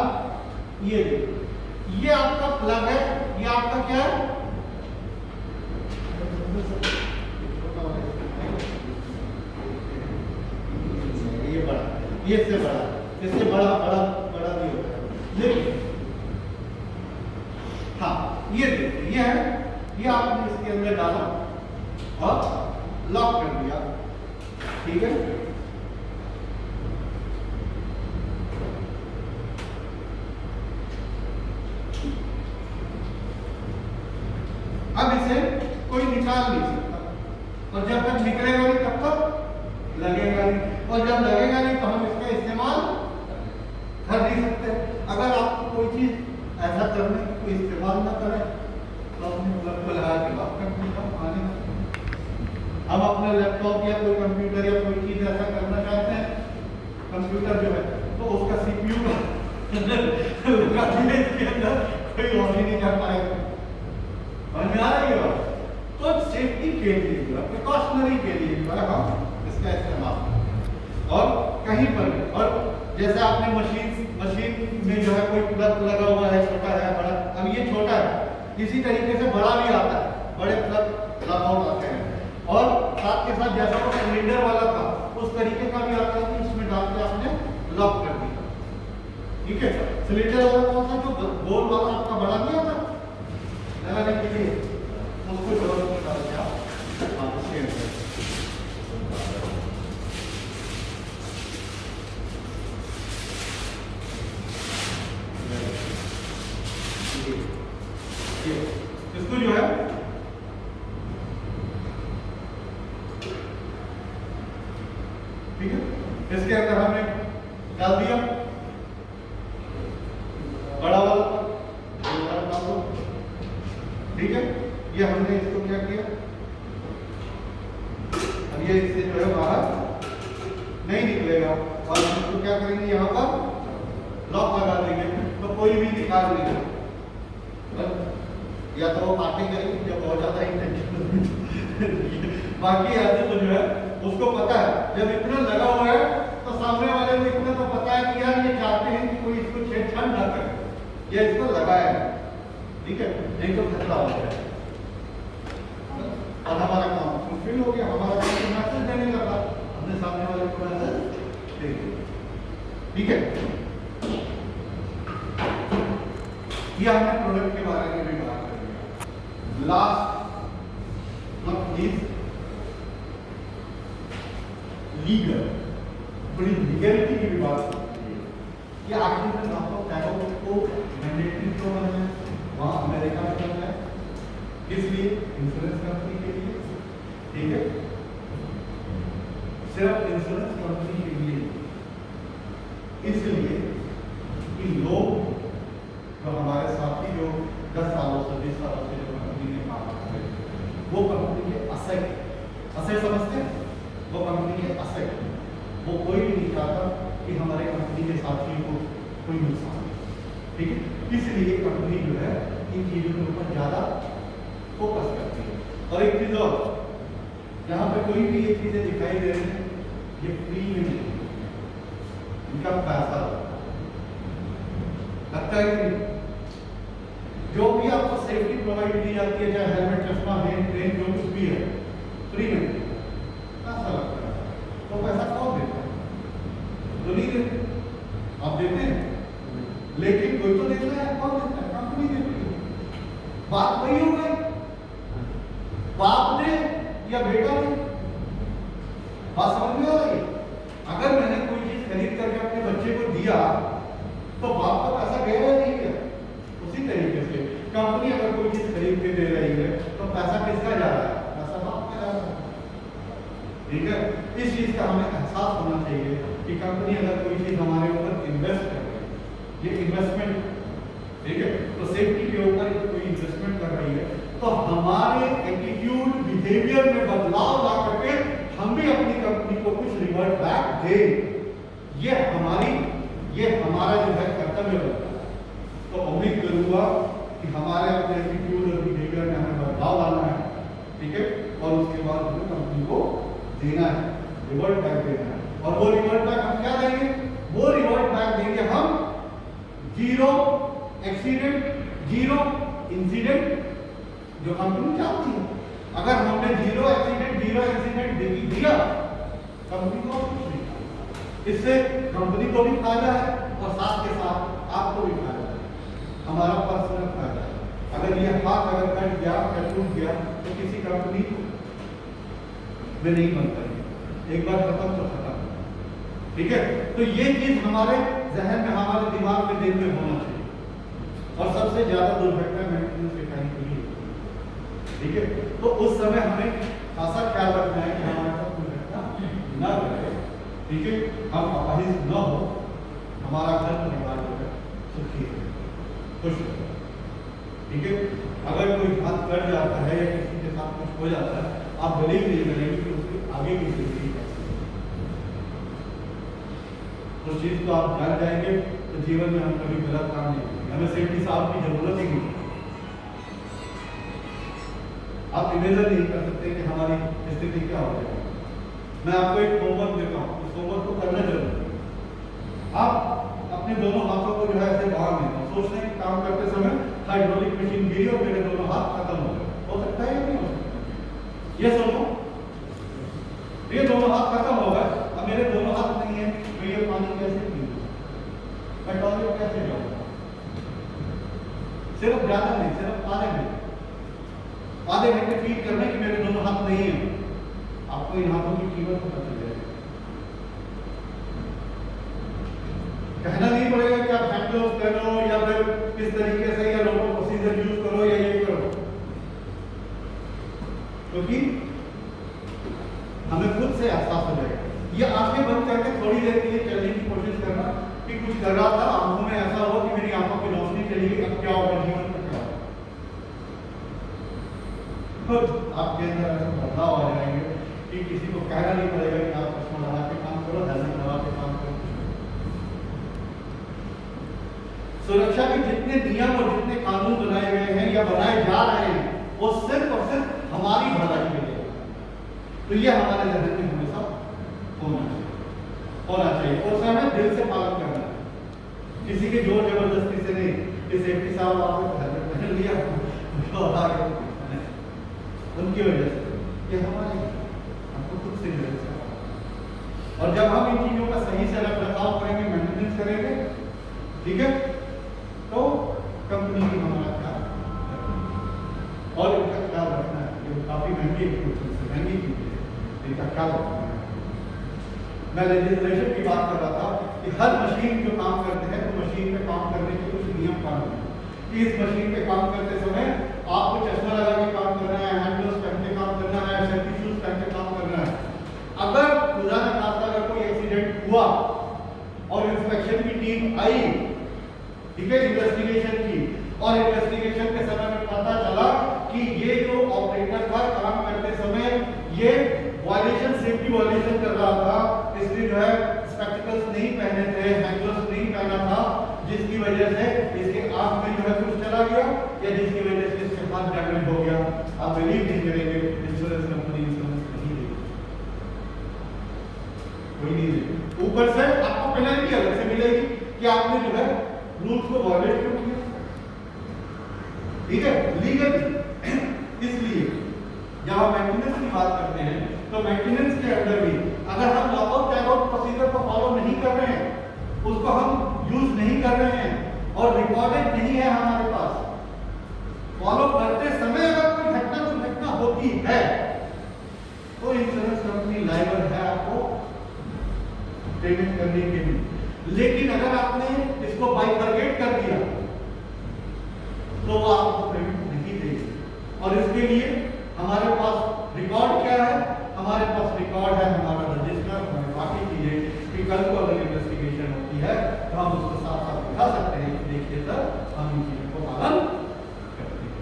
ये आपका प्लग है, ये आपका क्या है, ये बड़ा, ये इससे बड़ा, इससे बड़ा बड़ा बड़ा भी होता है, लेकिन हाँ ये देखिए ये है, ये आपने इसके अंदर डाला और लॉक कर दिया, ठीक है। अब इसे कोई निकाल नहीं सकता, और जब तक निकलेगा नहीं तब तक लगेगा नहीं, और जब लगेगा नहीं तो हम इसका इस्तेमाल कर नहीं सकते। अगर आपको कोई चीज ऐसा करने की कोई इस्तेमाल ना करें तो अपने प्लग को लगा के लॉक कर देगा, आने हम अपने लैपटॉप या कोई कंप्यूटर या कोई चीज ऐसा करना चाहते हैं, कंप्यूटर जो है तो उसका सीपीयू का इसके अंदर कोई और ही नहीं कर पाएगा। समझ में आ रही है बात? तो सेफ्टी के लिए जो है, प्रिकॉशनरी के लिए जो है हम इसका इस्तेमाल करें। और कहीं पर भी, और जैसे आपने मशीन में जो है कोई प्लग लगा हुआ है, छोटा है बड़ा, अब ये छोटा है, इसी तरीके से बड़ा भी आता है, बड़े प्लग लगाओ आते हैं। और साथ के साथ जैसा वो सिलेंडर वाला था उस तरीके का भी आता है कि इसमें डाल के आपने लॉक कर दिया। ठीक है, सिलेंडर वाला कौन सा, जो गोल वाला आपका बड़ा नहीं आता लगाने के लिए, उसको डोर में डाल के आप उसके अंदर इसको जो है ठीक है, इसके अंदर हमने डाल दिया बड़ा वाला, ठीक है। ये हमने इसको क्या किया, अब ये इससे जो है बाहर नहीं निकलेगा और हम इसको क्या करेंगे, यहाँ पर लॉक लगा देंगे तो कोई भी निकाल नहीं, या तो वो बातें करेंगे जब बहुत ज्यादा इंटेंशन बाकी ऐसे तो जो है उसको पता है, जब इतना लगा हुआ है तो सामने वाले को इतना तो पता है कि यार ये चाहते हैं कि कोई इसको छेड़छाड़ ना करे, ये इसको लगाया है, ठीक है, नहीं तो खतरा हो जाए। और हमारा काम फुलफिल हो गया, हमारा काम तो मैसेज देने लगा, हमने सामने वाले को मैसेज दे दिया, ठीक है। ये हमने प्रोडक्ट के बारे में भी बात करेंगे। लास्ट नॉट लीस्ट, लीगल, बड़ी लीगलिटी की भी बात होती है। ये आखिर में आपको टैक्स को मैंडेटरी क्यों करना है, वहाँ अमेरिका में करना है, इसलिए इंश्योरेंस कंपनी के लिए, ठीक है, सिर्फ इंश्योरेंस कंपनी के लिए, इसलिए कि लोग तो हमारे साथी जो 10 सालों से 20 सालों से जो कंपनी में काम करते हैं, वो कंपनी के असेट समझते हैं, वो कंपनी के असेट, वो कोई भी नहीं चाहता कि हमारे कंपनी के साथियों को कोई नुकसान हो, ठीक है। इसलिए कंपनी जो है इन चीजों के ऊपर ज्यादा फोकस करती है। और एक चीज और, यहाँ पे कोई भी ये चीजें दिखाई दे रही है, ये फ्री में नहीं, इनका पैसा लगता है कि जो भी आपको सेफ्टी प्रोवाइड की जाती है, चाहे हेलमेट, चश्मा, हैंड ट्रेन, जो कुछ भी है, फ्री में पैसा लगता है। तो पैसा कौन देता है? तो नहीं देते, आप देते हैं, लेकिन कोई तो देता है, कौन देता है? कंपनी देती है। बात वही हो गई, बाप ने या बेटा ने, बात समझ में आ रही? अगर मैंने कोई चीज खरीद करके अपने बच्चे को दिया तो बाप का पैसा गया या नहीं गया? उसी तरीके से कंपनी अगर कोई चीज खरीद के दे रही है तो पैसा किसका जा रहा है? पैसा बाप का जा रहा है, ठीक है। इस चीज का हमें एहसास होना चाहिए कि कंपनी अगर कोई चीज हमारे ऊपर इन्वेस्ट कर रही है, ये इन्वेस्टमेंट, ठीक है, तो सेफ्टी के ऊपर कोई इन्वेस्टमेंट कर रही है, तो हमारे एटीट्यूड, बिहेवियर में बदलाव ला करके हम भी अपनी कंपनी को कुछ रिवर्ट बैक दें, ये हमारा जो है कर्तव्य बनता है। तो उम्मीद करूंगा कि हमारे अपने एटीट्यूड और बिहेवियर में हमें बदलाव लाना है, ठीक है, और उसके बाद हमें कंपनी को देना है, रिवर्ट बैक देना है। और वो रिवर्ट बैक हम क्या देंगे? वो रिवर्ट बैक देंगे हम 0 एक्सीडेंट, 0 इंसिडेंट, जो कंपनी चाहती है। अगर हमने 0 एक्सीडेंट, 0 इंसिडेंट दिया, कंपनी को कुछ नहीं, इससे कंपनी को भी फायदा है और साथ के साथ आपको भी फायदा है, हमारा पर्सनल फायदा है। अगर ये हाथ अगर कट गया या टूट गया तो किसी कंपनी में नहीं बनता है, एक बार खत्म तो खत्म, ठीक है। तो ये चीज हमारे जहन में, हमारे दिमाग में, दिल में होना चाहिए। और सबसे ज्यादा दुर्घटना मेंटेनेंस के टाइम पे ही होती है, ठीक है। तो उस समय हमें खासा ख्याल रखना है कि हमारे साथ दुर्घटना न घटे, ठीक है, हम अपाहिज न हो, हमारा घर परिवार जो है सुखी है, खुश है, ठीक है। अगर कोई हाथ कट जाता है या किसी के साथ कुछ हो जाता है, आप बिलीव नहीं करेंगे कि उसकी आगे की जिंदगी कैसी है। उस चीज को आप जान जाएंगे तो जीवन में हम कभी गलत काम नहीं करेंगे, हमें सेफ्टी साहब की जरूरत ही नहीं। आप इमेजिन नहीं कर सकते कि हमारी स्थिति क्या हो जाएगी। मैं आपको एक होमवर्क देता हूँ, उस होमवर्क को करना जरूर। आप अपने दोनों हाथों को जो है ऐसे बाहर लेना, सोच रहे हैं काम करते समय हाइड्रोलिक मशीन गिरी और मेरे दोनों हाथ खत्म हो गए, हो सकता है या नहीं हो सकता? ये सोचो, ये दोनों हाथ खत्म हो गए, अब मेरे दोनों हाथ नहीं है तो ये पानी कैसे पीऊंगा, मैं टॉयलेट कैसे जाऊंगा? सिर्फ ज्यादा नहीं, सिर्फ आधे घंटे फील करने कि मेरे दोनों हाथ नहीं है, आपको इन हाथों की कीमत पता चल जाएगी। कहना नहीं पड़ेगा कि आप हैंड ग्लोव्स पहनो या फिर इस तरीके से या लोगों प्रोसीजर यूज करो या ये करो, क्योंकि हमें खुद से एहसास हो जाएगा। ये आंखें बंद करके थोड़ी देर के लिए चलने की कोशिश करना कि कुछ कर रहा था, आंखों में ऐसा हो कि मेरी आंखों की रोशनी चली गई, अब क्या होगा जीवन में, क्या होगा? खुद आपके अंदर ऐसा बदलाव आ जाएंगे कि किसी को कहना नहीं पड़ेगा कि आप चश्मा लगा के काम करो, हेलमेट लगा के काम करो। सुरक्षा के जितने नियम और जितने कानून बनाए गए हैं या बनाए जा रहे हैं वो सिर्फ और सिर्फ हमारी भलाई के लिए, तो ये हमारे जहन में हमेशा होना चाहिए और उसे हमें दिल से पालन करना है, किसी की जोर जबरदस्ती से नहीं। कि सेफ्टी साहब आपने हेलमेट पहन लिया उनकी वजह से, ये हमारे हमको खुद से दिल से। और जब हम इन चीजों का सही से रखरखाव करेंगे, मेंटेनेंस करेंगे, ठीक है, तो कंपनी की हमारा ख्याल और इनका ख्याल रखना है। ये काफी महंगी महंगी चीज है, इनका ख्याल रखना है। मैं लेजिस्लेशन की बात कर रहा था कि हर मशीन जो काम करते हैं तो मशीन पे काम करने के कुछ नियम कानून है कि इस मशीन पे काम करते समय आपको चश्मा लगा के काम करना है, हैंड ग्लोव्स पहन के काम करना है, सेफ्टी शूज पहन के काम करना है। अगर खुदा न खास्ता अगर कोई एक्सीडेंट हुआ और इंस्पेक्शन की टीम आई, ठीक है, इन्वेस्टिगेशन की, और इन्वेस्टिगेशन के समय में पता चला कि ये जो ऑपरेटर था काम करते समय ये वायलेशन, सेफ्टी वायलेशन कर रहा था, इसलिए जो है स्पेक्टिकल्स नहीं पहने थे, हैंड ग्लोव्स नहीं पहना था, जिसकी वजह से इसके आंख में जो है कुछ चला गया या जिसकी वजह से इसके हाथ डैमेज हो गया, आप बिलीव नहीं करेंगे, इंश्योरेंस कंपनी इंश्योरेंस नहीं देगी, कोई नहीं देगी। ऊपर से आपको पेनल्टी अलग से मिलेगी कि आपने जो है रूल्स को वायलेट क्यों किया, ठीक है, लीगल। इसलिए जब हम मेंटेनेंस की बात करते हैं तो मेंटेनेंस के अंदर भी अगर हम लॉकआउट टैगआउट प्रोसीजर को फॉलो नहीं कर रहे हैं, उसको हम यूज नहीं कर रहे हैं और रिकॉर्डेड नहीं है हमारे पास, फॉलो करते समय अगर कोई घटना दुर्घटना होती है तो इंश्योरेंस कंपनी लायबल है आपको पेमेंट करने के लिए। लेकिन अगर आपने इसको बाइफरगेट कर दिया तो वो आपको पेमेंट नहीं देगी। और इसके लिए हमारे पास रिकॉर्ड क्या है, हमारे पास रिकॉर्ड है हमारा रजिस्टर, हमारे बाकी चीजें कि कल को अगर इन्वेस्टिगेशन होती है तो हम उसको साथ साथ दिखा सकते हैं कि देखिए सर हम इन चीजों को पालन करते हैं।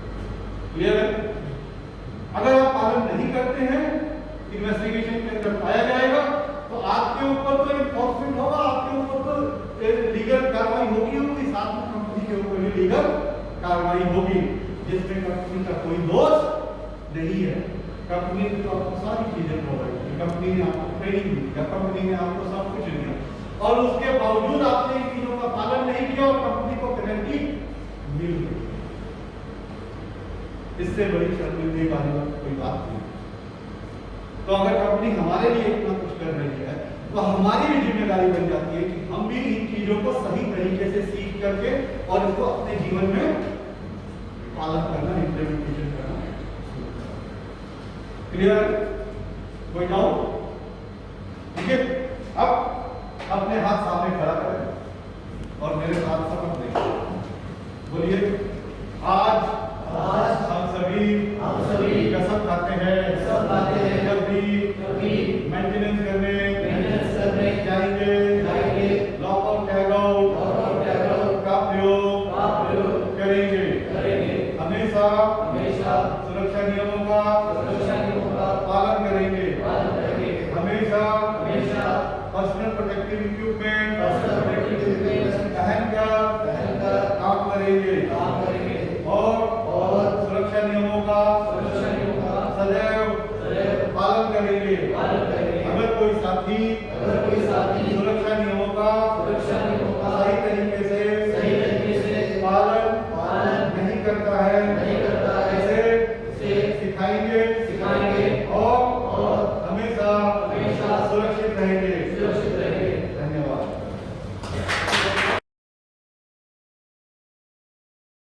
क्लियर है? अगर आप पालन नहीं करते हैं, इन्वेस्टिगेशन के अंदर पाया जाएगा तो आपके ऊपर तो इन्फोर्समेंट होगा, आपके ऊपर तो लीगल कार्रवाई होगी, साथ में कंपनी के ऊपर भी लीगल कार्रवाई होगी, जिसमें कंपनी का कोई दोष नहीं है। कंपनी ने तो आपको सारी चीजें प्रोवाइड की, कंपनी ने आपको ट्रेनिंग दी, कंपनी ने आपको सब कुछ दिया, और उसके बावजूद आपने इन चीजों का पालन नहीं किया और कंपनी को पेनल्टी मिल गई। इससे बड़ी शर्मिंदगी वाली कोई बात नहीं। तो अगर कंपनी हमारे लिए इतना कुछ कर रही है तो हमारी भी जिम्मेदारी बन जाती है कि हम भी इन चीजों को सही तरीके से सीख करके और इसको अपने जीवन में पालन करना, इम्प्लीमेंटेशन करना। क्लियर? कोई डाउट? ठीक है, अब अपने हाथ सामने खड़ा करें और मेरे साथ शपथ दें। बोलिए, आज हम सभी कसम खाते हैं जब भी मेंटेनेंस करने जाएंगे लॉकआउट टैगआउट का प्रयोग करेंगे। हमेशा सुरक्षा नियमों का करेंगे और सुरक्षा नियमों का सदैव पालन करेंगे। अगर कोई साथी सुरक्षा नियमों